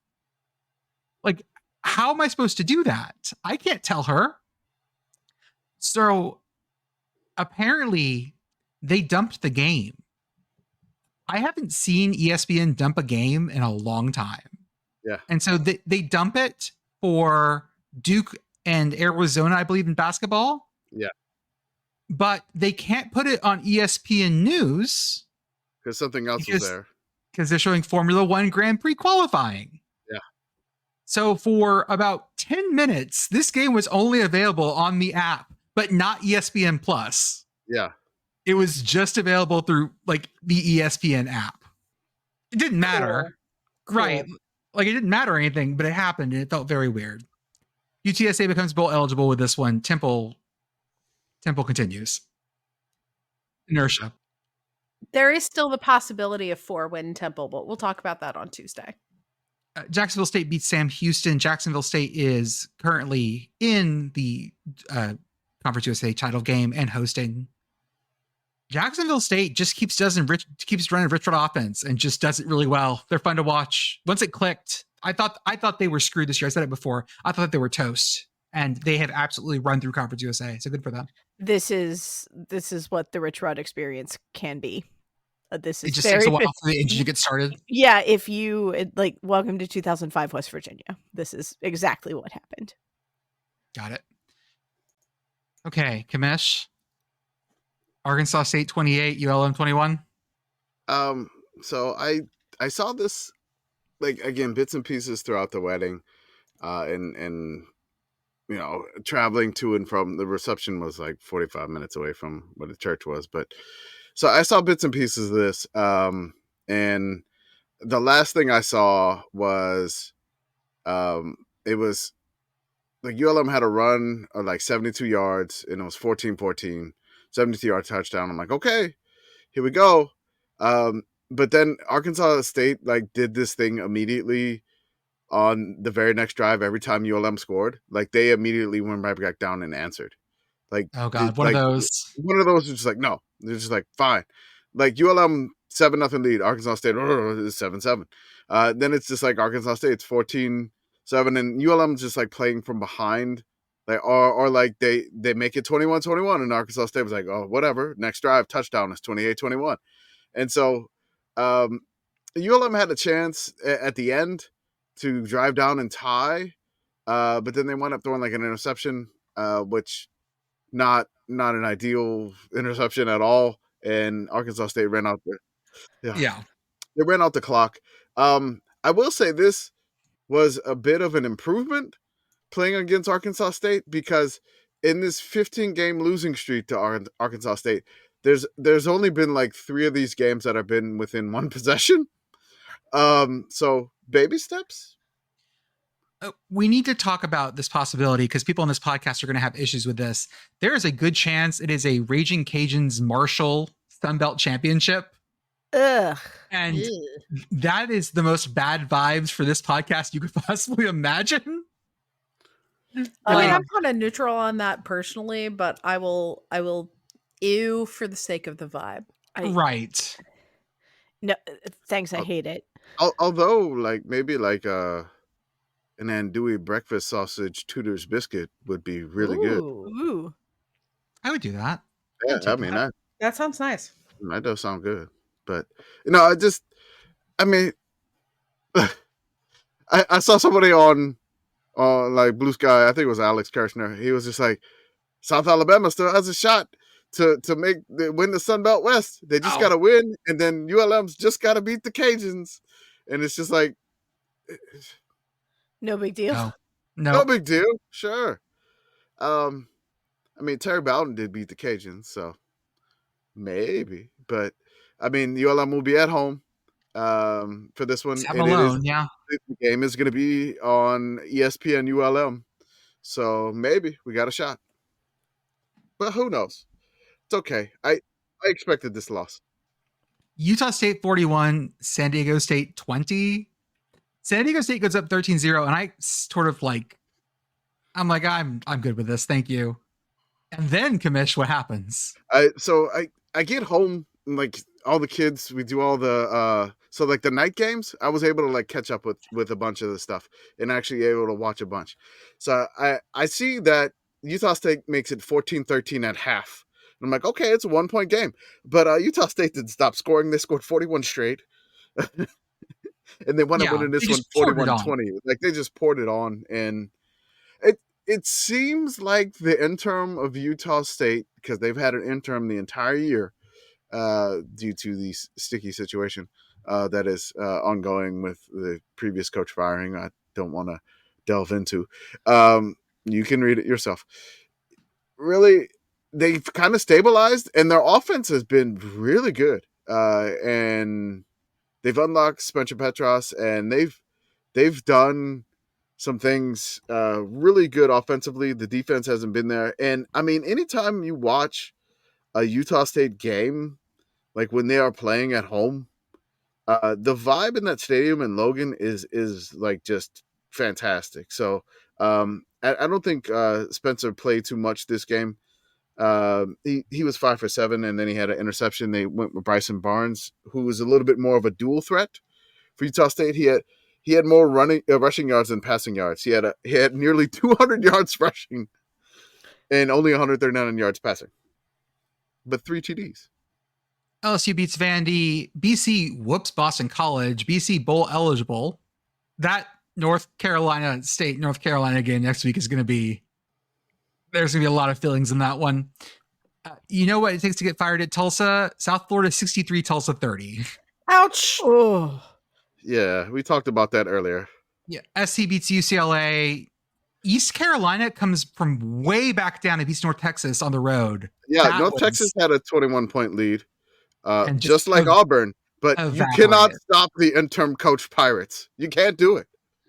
Like, how am I supposed to do that? I can't tell her. So apparently they dumped the game. I haven't seen ESPN dump a game in a long time. Yeah. And so they dump it for Duke and Arizona, I believe, in basketball. Yeah. But they can't put it on ESPN News. Because something else was there. Because they're showing Formula One Grand Prix qualifying. Yeah. So for about 10 minutes, this game was only available on the app, but not ESPN Plus. Yeah. It was just available through like the ESPN app. It didn't matter. Cool. Right. Like it didn't matter or anything, but it happened and it felt very weird. UTSA becomes bowl eligible with this one. Temple continues. Inertia. There is still the possibility of 4-win Temple, but we'll talk about that on Tuesday. Jacksonville State beats Sam Houston. Jacksonville State is currently in the Conference USA title game and hosting. Jacksonville State just keeps running Richard offense and just does it really well. They're fun to watch. Once it clicked, I thought they were screwed this year. I said it before. I thought they were toast, and they have absolutely run through Conference USA. So good for them. This is what the Rich Rod experience can be. This is it just takes a while for the engine to get started. Yeah, if you like, welcome to 2005 West Virginia. This is exactly what happened. Got it. Okay, Commish. Arkansas State 28, ULM 21. So I saw this, like, again, bits and pieces throughout the wedding, and you know, traveling to and from. The reception was like 45 minutes away from where the church was, but so I saw bits and pieces of this, and the last thing I saw was, it was like ULM had a run of like 72 yards, and it was 14-14. 72-yard touchdown. I'm like, okay, here we go. But then Arkansas State like did this thing immediately on the very next drive. Every time ULM scored, like they immediately went right back down and answered. Like, oh god, one of those was just like, no, they're just like, fine. Like ULM 7-0 lead, Arkansas State is 7-7. Then it's just like Arkansas State, it's 14-7, and ULM just like playing from behind. Like, or like they make it 21-21, and Arkansas State was like, oh, whatever. Next drive, touchdown is 28-21. And so ULM had a chance at the end to drive down and tie, but then they wound up throwing like an interception, which not an ideal interception at all. And Arkansas State ran out there. Yeah. They ran out the clock. I will say this was a bit of an improvement playing against Arkansas State, because in this 15-game losing streak to Arkansas State, there's only been like 3 of these games that have been within 1 possession. So baby steps. We need to talk about this possibility because people on this podcast are going to have issues with this. There is a good chance it is a Raging Cajuns Marshall Sunbelt Championship. Ugh. And that is the most bad vibes for this podcast you could possibly imagine. I mean, I'm kind of neutral on that personally, but I will ew for the sake of the vibe. Right. No, thanks. I hate it. Although, like, maybe like an andouille breakfast sausage Tudor's biscuit would be really good. Ooh. I would do that. Yeah, I mean, that sounds nice. That does sound good. But, you know, I mean, I saw somebody on like Blue Sky, I think it was Alex Kirshner. He was just like, South Alabama still has a shot to win the Sun Belt West. They just got to win, and then ULM's just got to beat the Cajuns. And it's just like, No big deal. no big deal. Sure. I mean, Terry Bowden did beat the Cajuns, so maybe. But I mean, ULM will be at home for this one. I'm alone, yeah. The game is going to be on ESPN ULM, so maybe we got a shot. But who knows? It's okay. I expected this loss. Utah State 41, San Diego State 20. San Diego State goes up 13-0, and I sort of like, I'm good with this. Thank you. And then, Commish, what happens? So I get home, like all the kids, we do all the so like the night games, I was able to like catch up with a bunch of the stuff and actually able to watch a bunch. So I see that Utah State makes it 14-13 at half. And I'm like, okay, it's a 1-point game. But Utah State didn't stop scoring. They scored 41 straight. And they wound up winning this one 41-20. Like they just poured it on. And it seems like the interim of Utah State, because they've had an interim the entire year due to the sticky situation that is ongoing with the previous coach firing. I don't want to delve into. You can read it yourself. Really, they've kind of stabilized, and their offense has been really good. And they've unlocked Spencer Petras, and they've done some things really good offensively. The defense hasn't been there. And I mean, anytime you watch a Utah State game, like when they are playing at home, the vibe in that stadium in Logan is like just fantastic. So I don't think Spencer played too much this game. He was 5 for 7, and then he had an interception. They went with Bryson Barnes, who was a little bit more of a dual threat for Utah State. He had more rushing yards than passing yards. He had nearly 200 yards rushing and only 139 yards passing, but 3 TDs. LSU beats Vandy. BC whoops Boston College. BC bowl eligible. That North Carolina game next week is going to be. There's going to be a lot of feelings in that one. You know what it takes to get fired at Tulsa? South Florida 63, Tulsa 30. Ouch. Oh. Yeah, we talked about that earlier. Yeah, SC beats UCLA. East Carolina comes from way back down and beats North Texas on the road. Yeah, North Texas had a 21-point lead, just like Auburn. But you cannot stop the interim coach Pirates. You can't do it.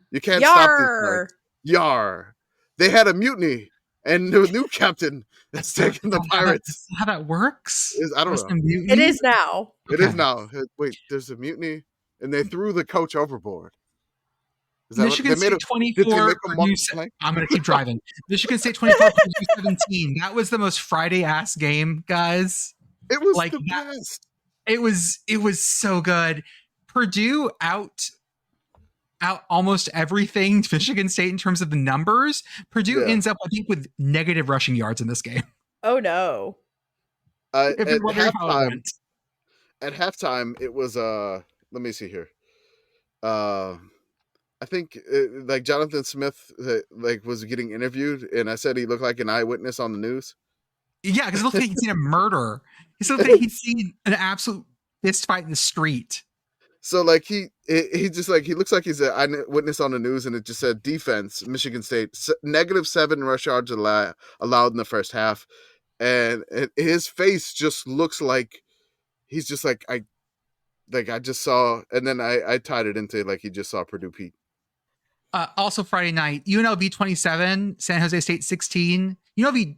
You can't stop this. Yar. They had a mutiny, and the new captain that's taking the Pirates. How that works? I don't know. It is now. It is now. Wait, there's a mutiny, and they threw the coach overboard. Michigan State 24. I'm going to keep driving. Michigan State 24, 17. That was the most Friday ass game, guys. It was like the best. It was so good. Purdue out almost everything to Michigan State in terms of the numbers. Purdue ends up, I think, with negative rushing yards in this game. Oh no! At halftime, it was let me see here. I think like Jonathan Smith was getting interviewed, and I said he looked like an eyewitness on the news. Yeah, because it looked like he'd seen a murder. He looked like he'd seen an absolute fist fight in the street. So like he just like he looks like he's an eyewitness on the news, and it just said defense Michigan State -7 rush yards allowed in the first half, and his face just looks like he's just like I just saw, and then I tied it into like he just saw Purdue Pete. Also Friday night, UNLV 27, San Jose State 16. UNLV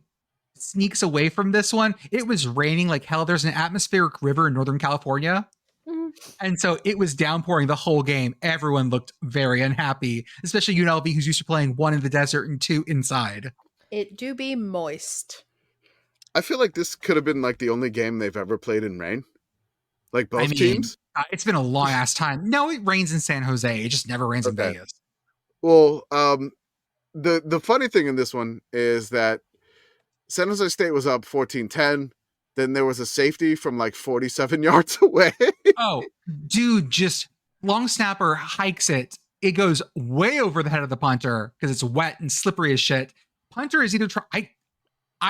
sneaks away from this one. It was raining like hell. There's an atmospheric river in Northern California. Mm-hmm. And so it was downpouring the whole game. Everyone looked very unhappy, especially UNLV, who's used to playing 1 in the desert and 2 inside. It do be moist. I feel like this could have been like the only game they've ever played in rain. Like both teams. It's been a long ass time. No, it rains in San Jose. It just never rains in Vegas. Well, the funny thing in this one is that San Jose State was up 14-10. Then there was a safety from like 47 yards away. Oh, dude, just long snapper hikes it. It goes way over the head of the punter because it's wet and slippery as shit. Punter is either I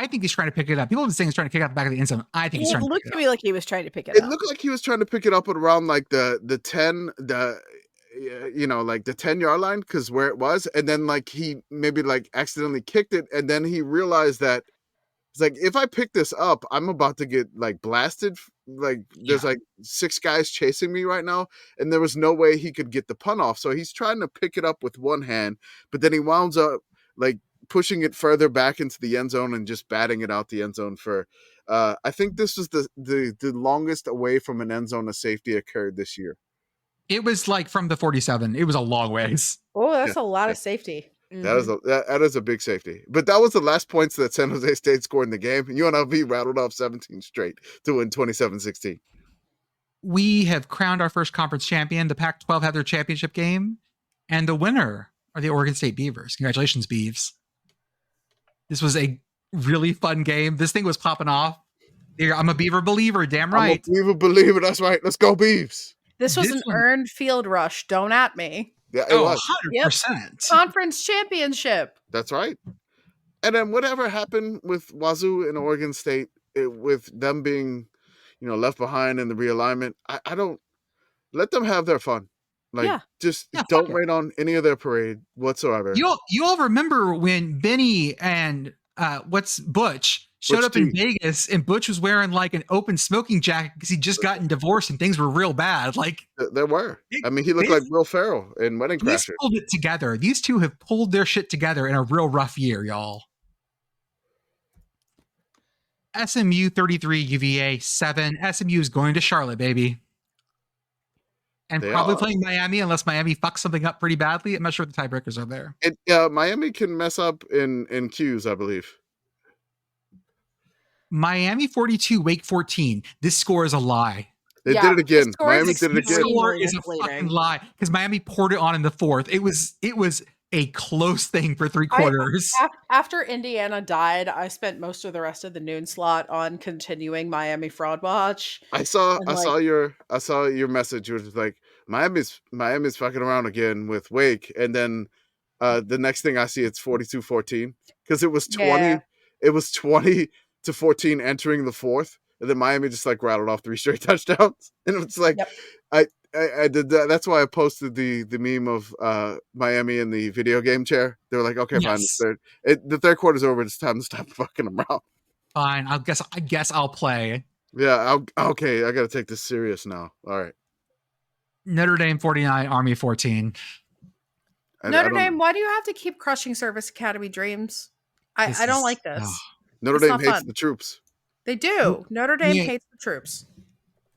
think he's trying to pick it up. People have been saying he's trying to kick out the back of the end zone. I think he's trying to pick it up. It looked to me like he was trying to pick it up. It looked like he was trying to pick it up at around like the 10, like the 10-yard line because where it was, and then like he maybe like accidentally kicked it, and then he realized that it's like if I pick this up, I'm about to get like blasted. Like there's like 6 guys chasing me right now, and there was no way he could get the punt off. So he's trying to pick it up with one hand, but then he wounds up like pushing it further back into the end zone and just batting it out the end zone for. I think this was the longest away from an end zone a safety occurred this year. It was like from the 47. It was a long ways. Oh, that's a lot of safety. That is a big safety. But that was the last points that San Jose State scored in the game. And UNLV rattled off 17 straight to win 27-16. We have crowned our first conference champion. The Pac-12 had their championship game. And the winner are the Oregon State Beavers. Congratulations, Beavs. This was a really fun game. This thing was popping off. I'm a Beaver believer. Damn right. I'm a Beaver believer. That's right. Let's go, Beavs. This was an earned field rush. Don't at me. Yeah, it was. 100%. Yep. Conference championship. That's right. And then whatever happened with Wazoo and Oregon State, with them being, left behind in the realignment, I don't let them have their fun. Like, don't rain on any of their parade whatsoever. You all remember when Benny and Butch showed up in Vegas, and Butch was wearing like an open smoking jacket because he'd just gotten divorced and things were real bad. Like there were. I mean, he looked like Will Ferrell in Wedding Crashers. Pulled it together. These two have pulled their shit together in a real rough year, y'all. SMU 33, UVA 7. SMU is going to Charlotte, baby. And probably playing Miami unless Miami fucks something up pretty badly. I'm not sure what the tiebreakers are there. Miami can mess up in Qs, I believe. Miami 42, Wake 14. This score is a lie. They did it again. Miami did it again. This score is a fucking lie because Miami poured it on in the fourth. It was a close thing for 3 quarters. After Indiana died, I spent most of the rest of the noon slot on continuing Miami Fraud Watch. I saw your message. It was like Miami's fucking around again with Wake, and then the next thing I see, it's 42-14 because it was 20. Yeah. It was 20-14 entering the fourth, and then Miami just like rattled off 3 straight touchdowns, and it's like I did that. That's why I posted the meme of Miami in the video game chair. They were like, okay, fine. The third quarter's over. It's time to stop fucking around. Fine. I guess I'll play. Yeah. Okay. I got to take this serious now. All right. Notre Dame 49, Army 14. Notre Dame, why do you have to keep crushing Service Academy dreams? I don't like this. Notre Dame hates the troops. They do. Notre Dame hates the troops.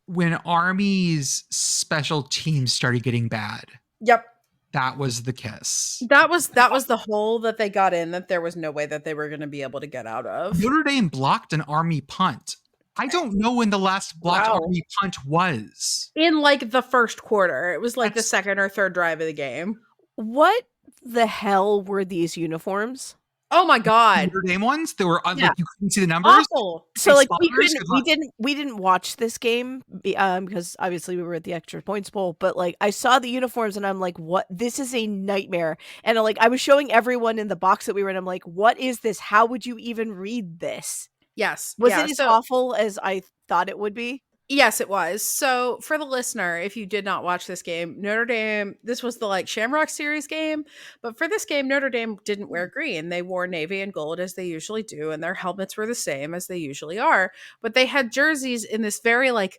When Army's special teams started getting bad. Yep. That was the kiss. That was the hole that they got in that there was no way that they were going to be able to get out of. Notre Dame blocked an Army punt. I don't know when the last blocked Army punt was. In like the first quarter. It was like the second or third drive of the game. What the hell were these uniforms? Oh my god! Notre Dame ones. They were like you couldn't see the numbers. Awful. So like we didn't watch this game because obviously we were at the extra points bowl. But like I saw the uniforms and I'm like, what? This is a nightmare. And like I was showing everyone in the box that we were in. I'm like, what is this? How would you even read this? Yes. Was it as awful as I thought it would be? Yes, it was. So for the listener, if you did not watch this game, Notre Dame, this was the like Shamrock Series game, but for this game, Notre Dame didn't wear green. They wore navy and gold as they usually do, and their helmets were the same as they usually are, but they had jerseys in this very like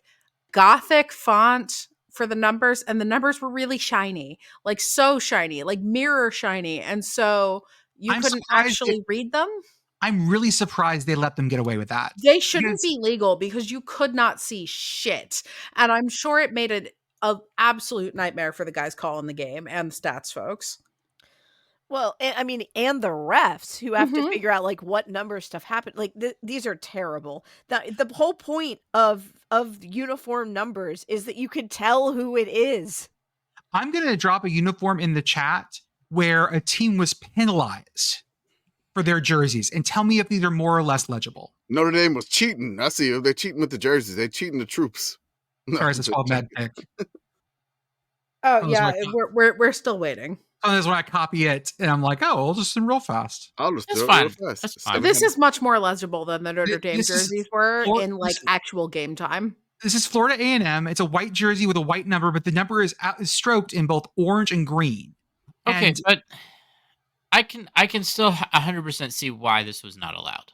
gothic font for the numbers, and the numbers were really shiny, like so shiny, like mirror shiny, and so you couldn't actually read them. I'm really surprised they let them get away with that. They shouldn't be legal because you could not see shit. And I'm sure it made it an absolute nightmare for the guys calling the game and the stats folks. Well, and the refs who have to figure out like what number stuff happened. Like these are terrible. The whole point of uniform numbers is that you could tell who it is. I'm going to drop a uniform in the chat where a team was penalized for their jerseys, and tell me if these are more or less legible. Notre Dame was cheating. I see. They're cheating with the jerseys. They're cheating the troops. Sorry, it's a 12 med pick. Oh yeah, we're still waiting. That's when I copy it, and I'm like, oh, I'll just do real fast. I'll just do it real fast. That's fine. This is much more legible than the Notre Dame jerseys were in like actual game time. This is Florida A&M. It's a white jersey with a white number, but the number is stroked in both orange and green. Okay, And, but I can still 100% see why this was not allowed.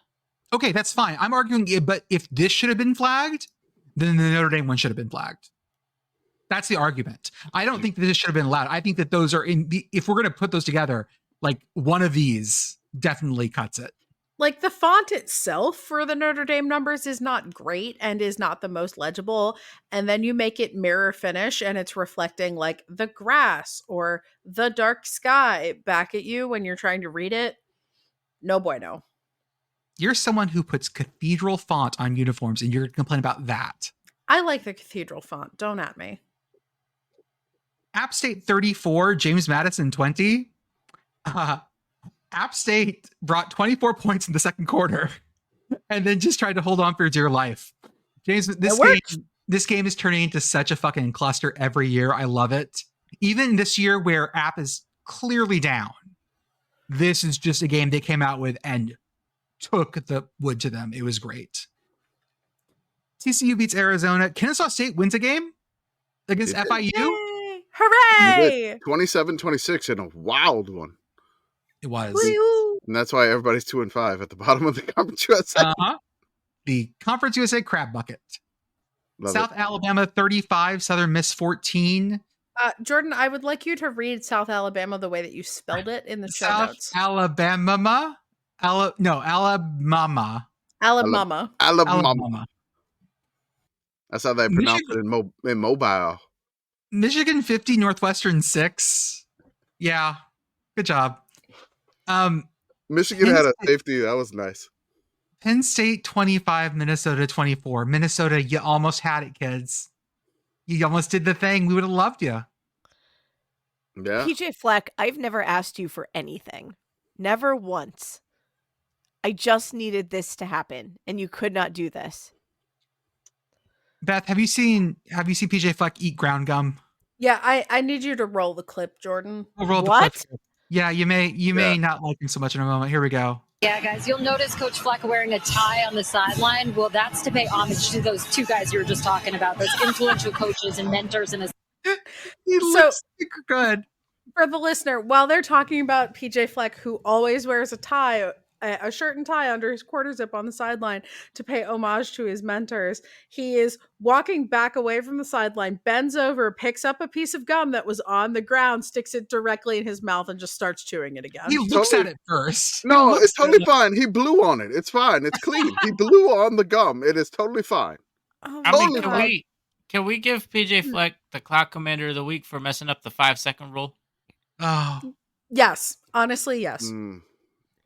okay, that's fine. I'm arguing, but if this should have been flagged, then the Notre Dame one should have been flagged. That's the argument. I don't think that this should have been allowed. I think that those are if we're going to put those together, like one of these definitely cuts it. Like the font itself for the Notre Dame numbers is not great and is not the most legible. And then you make it mirror finish and it's reflecting like the grass or the dark sky back at you when you're trying to read it. No bueno. You're someone who puts cathedral font on uniforms and you're going to complain about that. I like the cathedral font. Don't at me. App State 34, James Madison 20. App State brought 24 points in the second quarter and then just tried to hold on for dear life. James, this game is turning into such a fucking cluster every year. I love it. Even this year where App is clearly down, this is just a game they came out with and took the wood to them. It was great. TCU beats Arizona. Kennesaw State wins a game against FIU. Yay! Hooray! 27-26 in a wild one. It was. And that's why everybody's 2-5 at the bottom of the Conference USA. The Conference USA crab bucket. Love South Alabama 35, Southern Miss 14. Jordan, I would like you to read South Alabama the way that you spelled it in the show South notes. Alabama. Alabama. Alabama. That's how they pronounce it in mobile. Michigan 50, Northwestern 6. Yeah, good job. Michigan had a safety. That was nice. Penn State 25, Minnesota 24. Minnesota, you almost had it, kids. You almost did the thing. We would have loved you. Yeah. PJ Fleck, I've never asked you for anything. Never once. I just needed this to happen, and you could not do this. Beth, have you seen PJ Fleck eat ground gum? Yeah, I need you to roll the clip, Jordan. We'll roll the clip. Yeah, you may not like him so much in a moment. Here we go. Yeah, guys, you'll notice Coach Fleck wearing a tie on the sideline. Well, that's to pay homage to those two guys you were just talking about, those influential coaches and mentors in his. He looks good. For the listener, while they're talking about PJ Fleck, who always wears a tie, a shirt and tie under his quarter zip on the sideline to pay homage to his mentors, he is walking back away from the sideline, bends over, picks up a piece of gum that was on the ground, sticks it directly in his mouth, and just starts chewing it again. He looks at it first. No, it's totally fine. He blew on it. It's fine. It's clean. He blew on the gum. It is totally fine. Oh, I mean, can we give PJ Fleck the Cloud Commander of the Week for messing up the 5-second rule? Oh. Yes. Honestly, yes.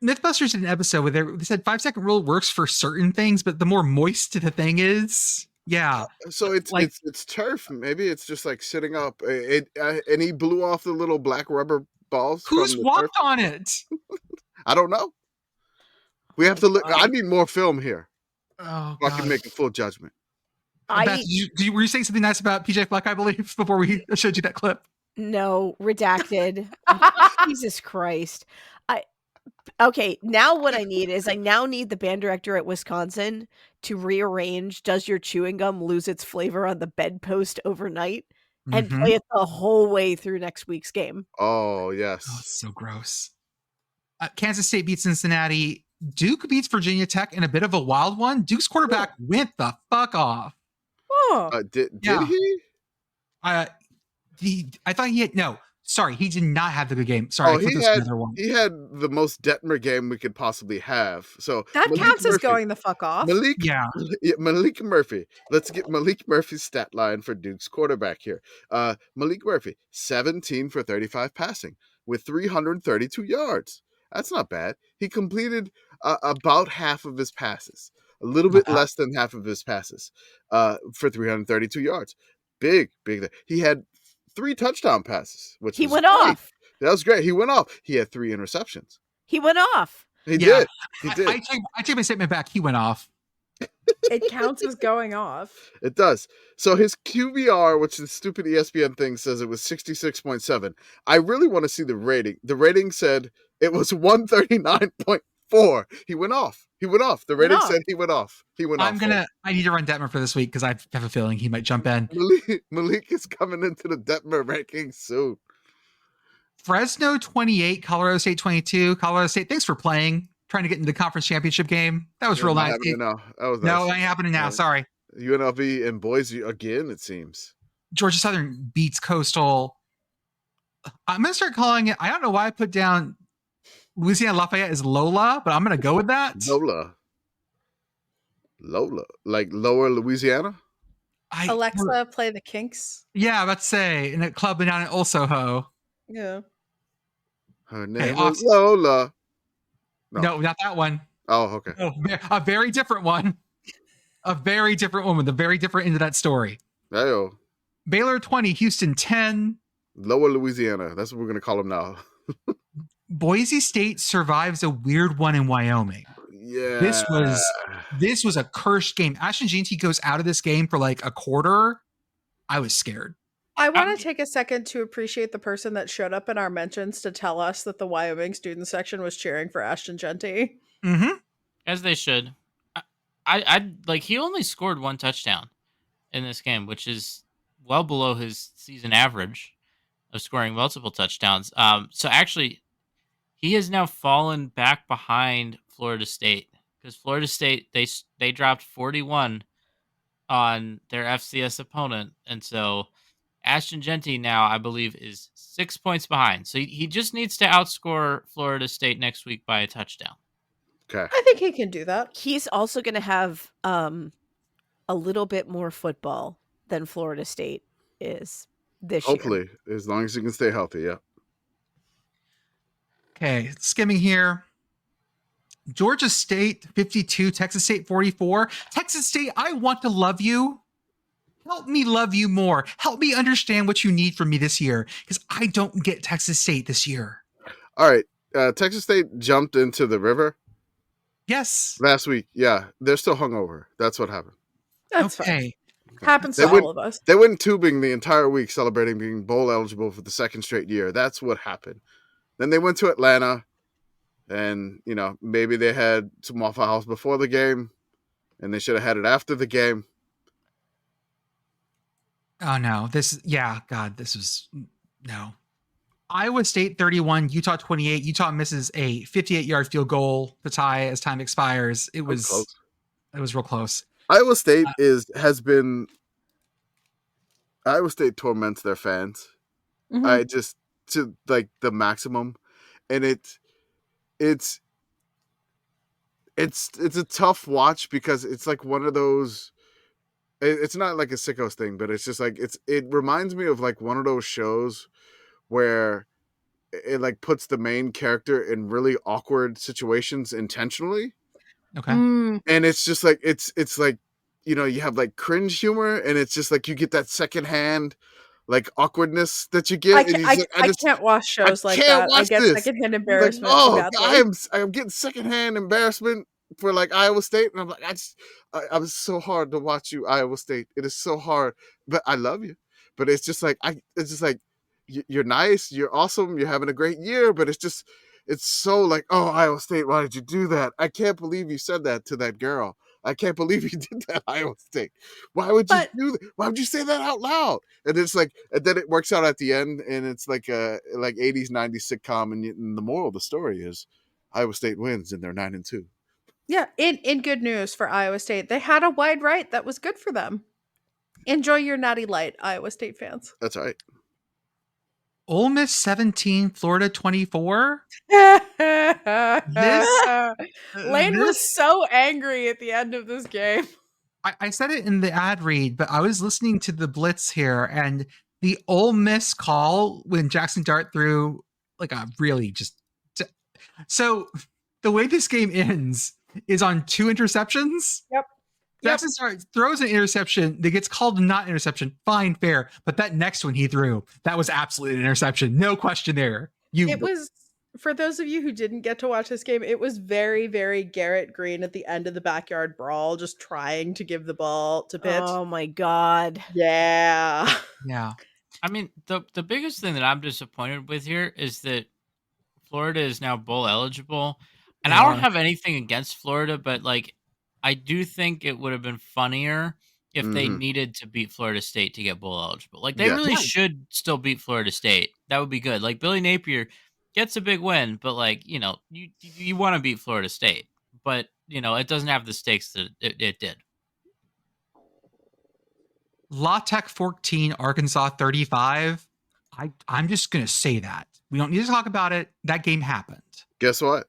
Mythbusters did an episode where they said 5-second rule works for certain things, but the more moist the thing is, yeah. So it's like, it's turf. Maybe it's just like sitting up. And he blew off the little black rubber balls. Who's walked on it? I don't know. We have to look. I need more film here. Oh, so I can make a full judgment. Beth, were you saying something nice about PJ Fleck, I believe, before we showed you that clip? No, redacted. Jesus Christ. Okay, now what I need is I now need the band director at Wisconsin to rearrange Does Your Chewing Gum Lose Its Flavor on the Bedpost Overnight and play it the whole way through next week's game. Oh, yes. Oh, it's so gross. Kansas State beats Cincinnati. Duke beats Virginia Tech in a bit of a wild one. Duke's quarterback went the fuck off. Oh. Did he? I thought he had no. Sorry, he did not have the good game. Sorry, he had the most Detmer game we could possibly have. So that counts as going the fuck off. Malik Murphy. Let's get Malik Murphy's stat line for Duke's quarterback here. Malik Murphy, 17 for 35 passing with 332 yards. That's not bad. He completed about half of his passes, a little bit less than half of his passes, for 332 yards. Big. He had 3 touchdown passes, which he went off. That was great. He went off. He had 3 interceptions. He went off. He did. I take my statement back. He went off. It counts as going off. It does. So his QBR, which the stupid ESPN thing says it was 66.7. I really want to see the rating. The rating said it was 139.4. 4. He went off. The rating off. said he went off. I need to run Detmer for this week because I have a feeling he might jump in. Malik is coming into the Detmer rankings soon. Fresno 28, Colorado State 22. Colorado State, thanks for playing. Trying to get into the conference championship game. That was real nice. That was no, nice. it ain't happening now. Sorry. UNLV and Boise again, it seems. Georgia Southern beats Coastal. I'm going to start calling it, I don't know why I put down Louisiana Lafayette as Lola, but I'm going to go with that. Lola. Like Lower Louisiana? Alexa, play the Kinks. Yeah, I'm about to say, in a club down in Ulsoho. Yeah. Her name was Lola. No, not that one. Oh, okay. No, a very different one. A very different woman. The very different end of that story. Hey-o. Baylor 20, Houston 10. Lower Louisiana. That's what we're going to call them now. Boise State survives a weird one in Wyoming. Yeah. This was a cursed game. Ashton Jeanty goes out of this game for like a quarter. I was scared. I want to take a second to appreciate the person that showed up in our mentions to tell us that the Wyoming student section was cheering for Ashton Jeanty. Mm-hmm. As they should. I like he only scored 1 touchdown in this game, which is well below his season average of scoring multiple touchdowns. So actually, he has now fallen back behind Florida State because Florida State they dropped 41 on their FCS opponent, and so Ashton Jeanty now, I believe, is 6 points behind. So he just needs to outscore Florida State next week by a touchdown. Okay. I think he can do that. He's also going to have a little bit more football than Florida State is this year. Hopefully, as long as he can stay healthy, yeah. Okay, skimming here. Georgia State 52, Texas State 44. Texas State, I want to love you. Help me love you more. Help me understand what you need from me this year because I don't get Texas State this year. All right. Texas State jumped into the river. Yes. Last week. Yeah. They're still hungover. That's what happened. That's okay. Fine. Happens to all of us. They went tubing the entire week celebrating being bowl eligible for the 2nd straight year. That's what happened. Then they went to Atlanta and, maybe they had some Waffle House before the game and they should have had it after the game. Oh, no. No. Iowa State 31, Utah 28. Utah misses a 58-yard field goal to tie as time expires. It was close. It was real close. Iowa State Iowa State torments their fans. Mm-hmm. To like the maximum. And it's a tough watch because it's like one of those. It's not like a sickos thing, but it's just like it reminds me of like one of those shows where it like puts the main character in really awkward situations intentionally. Okay. And it's just like it's like you have like cringe humor and it's just like you get that secondhand like awkwardness that you get. I can't watch shows like that. I get secondhand embarrassment. Like, I'm getting secondhand embarrassment for like Iowa State, and I'm like, I was so hard to watch you, Iowa State. It is so hard, but I love you. But it's just like you're nice, you're awesome, you're having a great year, but it's so like, oh, Iowa State, why did you do that? I can't believe you said that to that girl. I can't believe you did that, Iowa State. Why would you do that? Why would you say that out loud? And it's like, and then it works out at the end, and it's like a 80s, 90s sitcom, and the moral of the story is Iowa State wins, and they're 9-2. Yeah, in good news for Iowa State, they had a wide right that was good for them. Enjoy your natty light, Iowa State fans. That's right. Ole Miss 17, Florida 24. Lane was so angry at the end of this game. I said it in the ad read, but I was listening to the blitz here, and the Ole Miss call when Jackson Dart threw like a really just. So the way this game ends is on 2 interceptions. Yep. Jackson Dart throws an interception that gets called not interception. Fine, fair. But that next one he threw, that was absolutely an interception. No question there. It was, for those of you who didn't get to watch this game, it was very, very Garrett Green at the end of the backyard brawl, just trying to give the ball to Pitt. Oh my God. Yeah. Yeah. I mean, the biggest thing that I'm disappointed with here is that Florida is now bowl eligible And I don't have anything against Florida, but like I do think it would have been funnier if they needed to beat Florida State to get bowl eligible. Like they really should still beat Florida State. That would be good. Like Billy Napier gets a big win, but like, you know, you want to beat Florida State, but you know, it doesn't have the stakes that it did. La Tech 14, Arkansas 35. I'm just going to say that. We don't need to talk about it. That game happened. Guess what?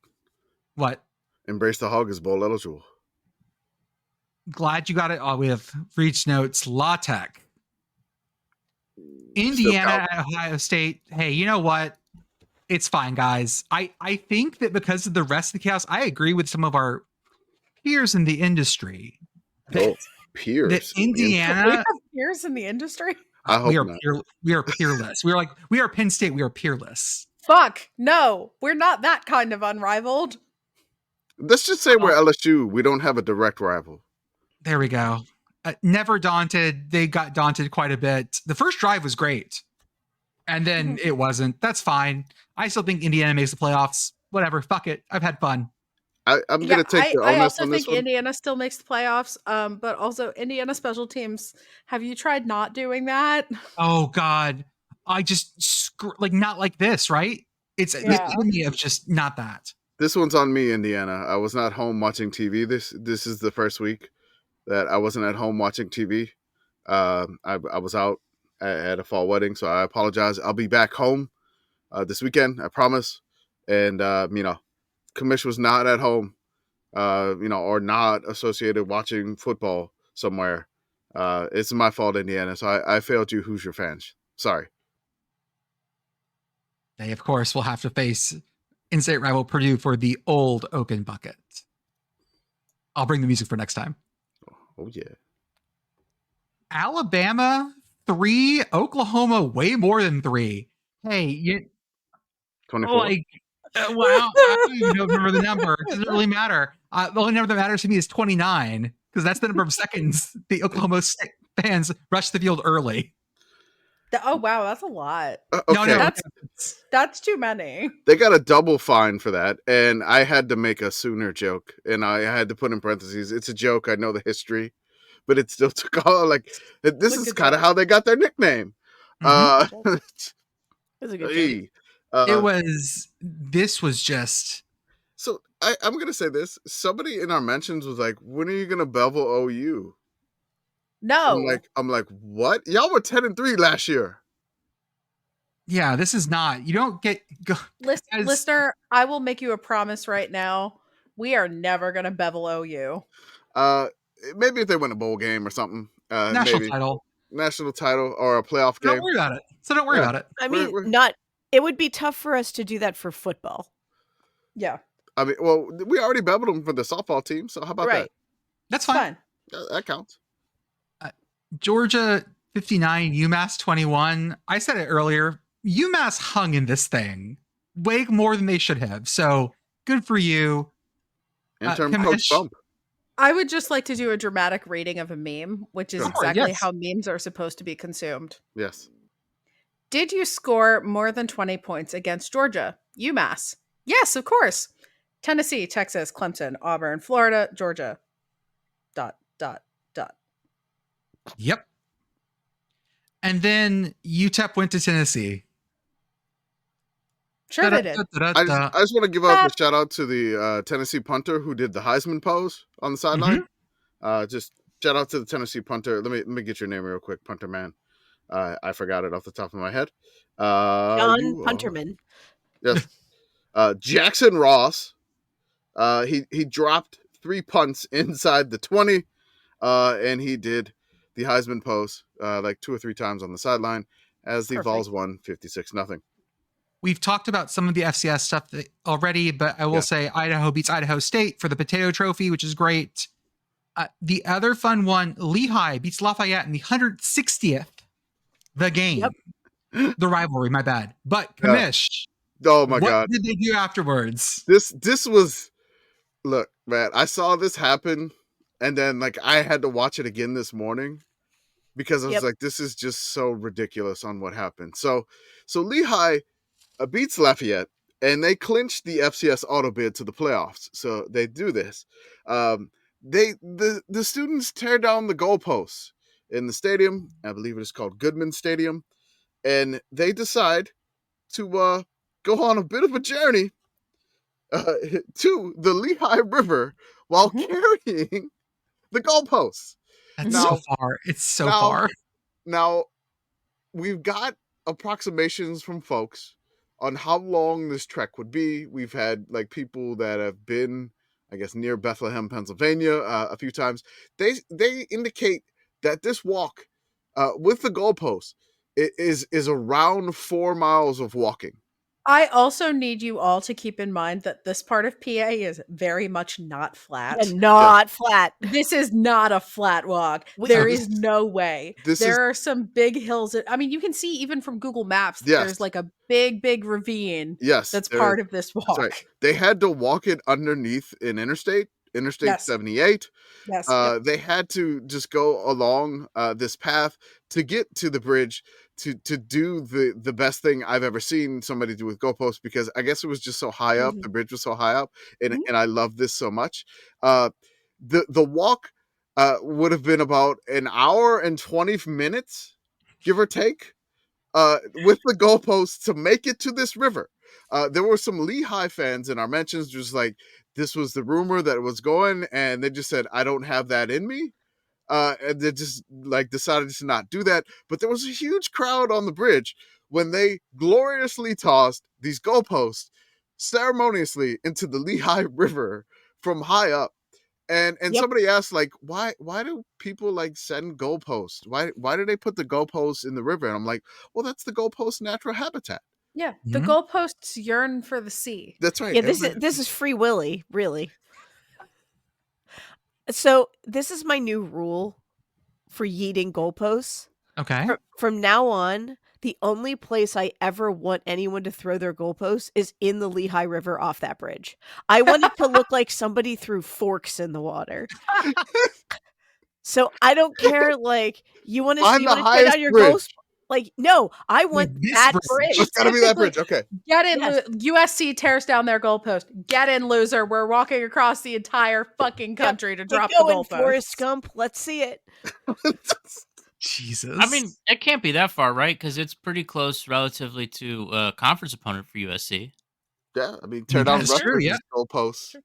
What? Embrace the Hog is bowl eligible. Glad you got it. Oh, we have reach notes. La Tech. Indiana at Ohio State. Hey, you know what? It's fine, guys. I think that because of the rest of the chaos, I agree with some of our peers in the industry. Peers? That Indiana... We have peers in the industry? I hope not. We are peerless. We are Penn State. We are peerless. Fuck. No, we're not that kind of unrivaled. Let's just say we're LSU. We don't have a direct rival. There we go. Never daunted. They got daunted quite a bit. The first drive was great. And then it wasn't. That's fine. I still think Indiana makes the playoffs. Whatever. Fuck it. I've had fun. I'm going to take the onus on this one. I also think Indiana still makes the playoffs. But also Indiana special teams. Have you tried not doing that? Oh God. I just not like this, right? It's the epitome of just not that. This one's on me, Indiana. I was not home watching TV. This is the first week that I wasn't at home watching TV. I was out at a fall wedding, so I apologize. I'll be back home this weekend, I promise. And Commish was not at home, or not associated watching football somewhere. It's my fault, Indiana. So I failed you, Hoosier fans. Sorry. They, of course, will have to face in-state rival Purdue for the old Oaken bucket. I'll bring the music for next time. Oh, yeah. Alabama 3, Oklahoma way more than 3. Hey, 24. Wow. I don't even remember the number. It doesn't really matter. The only number that matters to me is 29, because that's the number of seconds the Oklahoma fans rushed the field early. Oh, wow. That's a lot. Okay. No. That's too many. They got a double fine for that. And I had to make a Sooner joke. And I had to put in parentheses, it's a joke. I know the history. But it still took all, this is kind of how they got their nickname. Mm-hmm. That's a good joke. This was just... So I'm going to say this. Somebody in our mentions was like, when are you going to bevel OU? No. I'm like, what? Y'all were 10-3 last year. Yeah, this is not. You don't get. Listener, I will make you a promise right now. We are never going to bevel OU. Maybe if they win a bowl game or something. National title or a playoff game. Don't worry about it. So don't worry about it. I mean, it would be tough for us to do that for football. Yeah. I mean, well, we already beveled them for the softball team. So how about that? That's fine. That counts. Georgia 59, UMass 21. I said it earlier. UMass hung in this thing way more than they should have. So good for you. Interim coach bump. I would just like to do a dramatic rating of a meme, which is exactly how memes are supposed to be consumed. Yes. Did you score more than 20 points against Georgia? UMass. Yes, of course. Tennessee, Texas, Clemson, Auburn, Florida, Georgia. ... Yep. And then UTEP went to Tennessee. Sure they did. I just want to give up a shout out to the Tennessee punter who did the Heisman pose on the sideline. Just shout out to the Tennessee punter. Let me get your name real quick, punter man. I forgot it off the top of my head. John Punterman. Yes. Jackson Ross. He dropped 3 punts inside the 20, and he did the Heisman pose 2 or 3 times on the sideline as the Vols won 56-0. We've talked about some of the FCS stuff already, but I will say Idaho beats Idaho State for the Potato Trophy, which is great. The other fun one, Lehigh beats Lafayette in the 160th. The game. Yep. The rivalry, my bad. But Commish. Oh my God. What did they do afterwards? This was... Look, man, I saw this happen, and then I had to watch it again this morning because I was like, this is just so ridiculous on what happened. So Lehigh beats Lafayette, and they clinched the FCS auto bid to the playoffs. So they do this. The students tear down the goalposts in the stadium. I believe it is called Goodman Stadium, and they decide to go on a bit of a journey to the Lehigh River while carrying the goalposts. That's so far. It's so far. Now, we've got approximations from folks on how long this trek would be. We've had like people that have been, I guess, near Bethlehem, Pennsylvania, a few times. They indicate that this walk with the goalposts is around 4 miles of walking. I also need you all to keep in mind that this part of PA is very much not flat. Not flat. This is not a flat walk. There is no way. There are some big hills. I mean, you can see even from Google Maps, there's like a big ravine that's part of this walk. Right. They had to walk it underneath an interstate 78. Yes. They had to just go along this path to get to the bridge to do the best thing I've ever seen somebody do with goalposts, because I guess it was just so high up. The bridge was so high up, and I love this so much. The walk would have been about an hour and 20 minutes, give or take, with the goalposts to make it to this river. There were some Lehigh fans in our mentions just like, this was the rumor that was going, and they just said, I don't have that in me. And they just like decided to not do that. But there was a huge crowd on the bridge when they gloriously tossed these goalposts ceremoniously into the Lehigh River from high up. And somebody asked, like, why do people like send goalposts? Why do they put the goalposts in the river? And I'm like, well, that's the goalpost natural habitat. Yeah, the goalposts yearn for the sea. That's right. Yeah, this is Free Willy, really. So this is my new rule for yeeting goalposts. Okay. From now on, the only place I ever want anyone to throw their goalposts is in the Lehigh River off that bridge. I want it to look like somebody threw forks in the water. So I don't care, like, you want to tear down your goals. Like, no, I want that bridge. It's gotta be that bridge. Okay. Get in. USC tears down their goalpost. Get in, loser. We're walking across the entire fucking country to drop the goalpost. Forrest Gump. Let's see it. Jesus. I mean, it can't be that far, right? Because it's pretty close relatively to a conference opponent for USC. Yeah, I mean, tear down Rutgers' goalposts.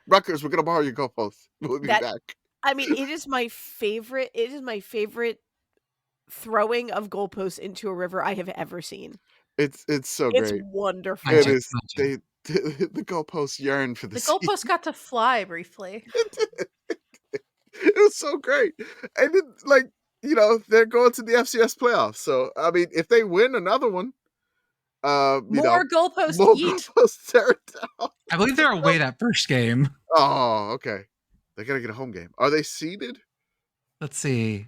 Rutgers, we're gonna borrow your goalposts. We'll be back. I mean, it is my favorite. It is my favorite throwing of goalposts into a river I have ever seen. It's so great. It's wonderful. It is. The goalposts yearn for the sea. The goalposts got to fly briefly. It was so great. And then, like, you know, they're going to the FCS playoffs. So, I mean, if they win another one, more goalposts tear down. I believe they're away that first game. Oh, okay. They got to get a home game. Are they seeded? Let's see.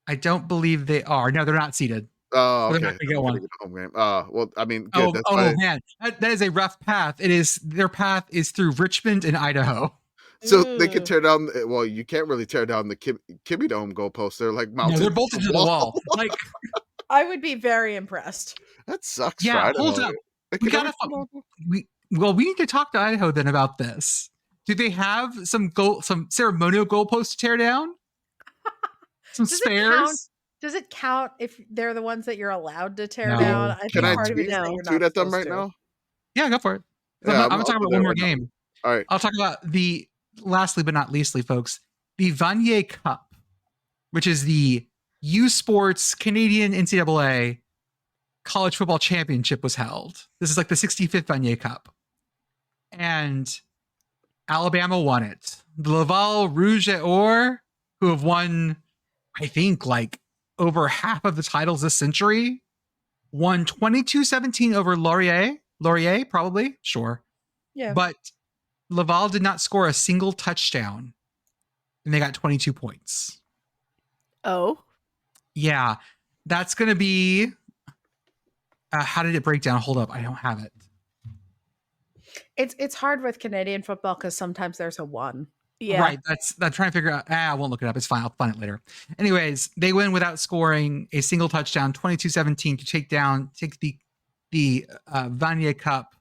I don't believe they are. No, they're not seeded. Oh, okay. They're not gonna get one. Home game. Well, I mean, good. Man, that is a rough path. Their path is through Richmond and Idaho. So they can tear down. Well, you can't really tear down the Kimmy Dome goalposts. They're like mounted. No, they're bolted to the wall. Like, I would be very impressed. That sucks. Yeah, hold up. We need to talk to Idaho then about this. Do they have some ceremonial goalposts to tear down? Some spares? Does it count if they're the ones that you're allowed to tear down? I Can I tweet at them right now? Yeah, go for it. I'm going to talk about one more game. All right. I'll talk about lastly but not leastly, folks, the Vanier Cup, which is the U Sports Canadian NCAA College Football Championship, was held. This is like the 65th Vanier Cup. And Alabama won it. The Laval Rouge et Or, who have won, I think, like over half of the titles this century, won 22-17 over Laurier. Laurier, probably. Sure. Yeah. But Laval did not score a single touchdown, and they got 22 points. Oh. Yeah. That's going to be... how did it break down? Hold up. I don't have it. It's hard with Canadian football because sometimes there's a 1. Yeah. Right. I'm trying to figure out. I won't look it up. It's fine. I'll find it later. Anyways, they win without scoring a single touchdown, 22-17, to take the the Vanier Cup.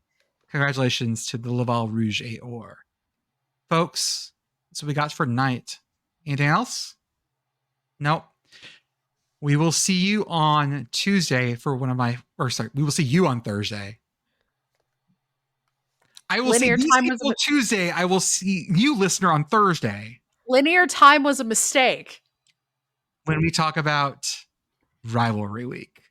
Congratulations to the Laval Rouge et Or. Folks, that's what we got for tonight. Anything else? Nope. We will see you on Tuesday for we will see you on Thursday. I will Linear see time these people Tuesday. I will see you, listener, on Thursday. Linear time was a mistake. When we talk about rivalry week.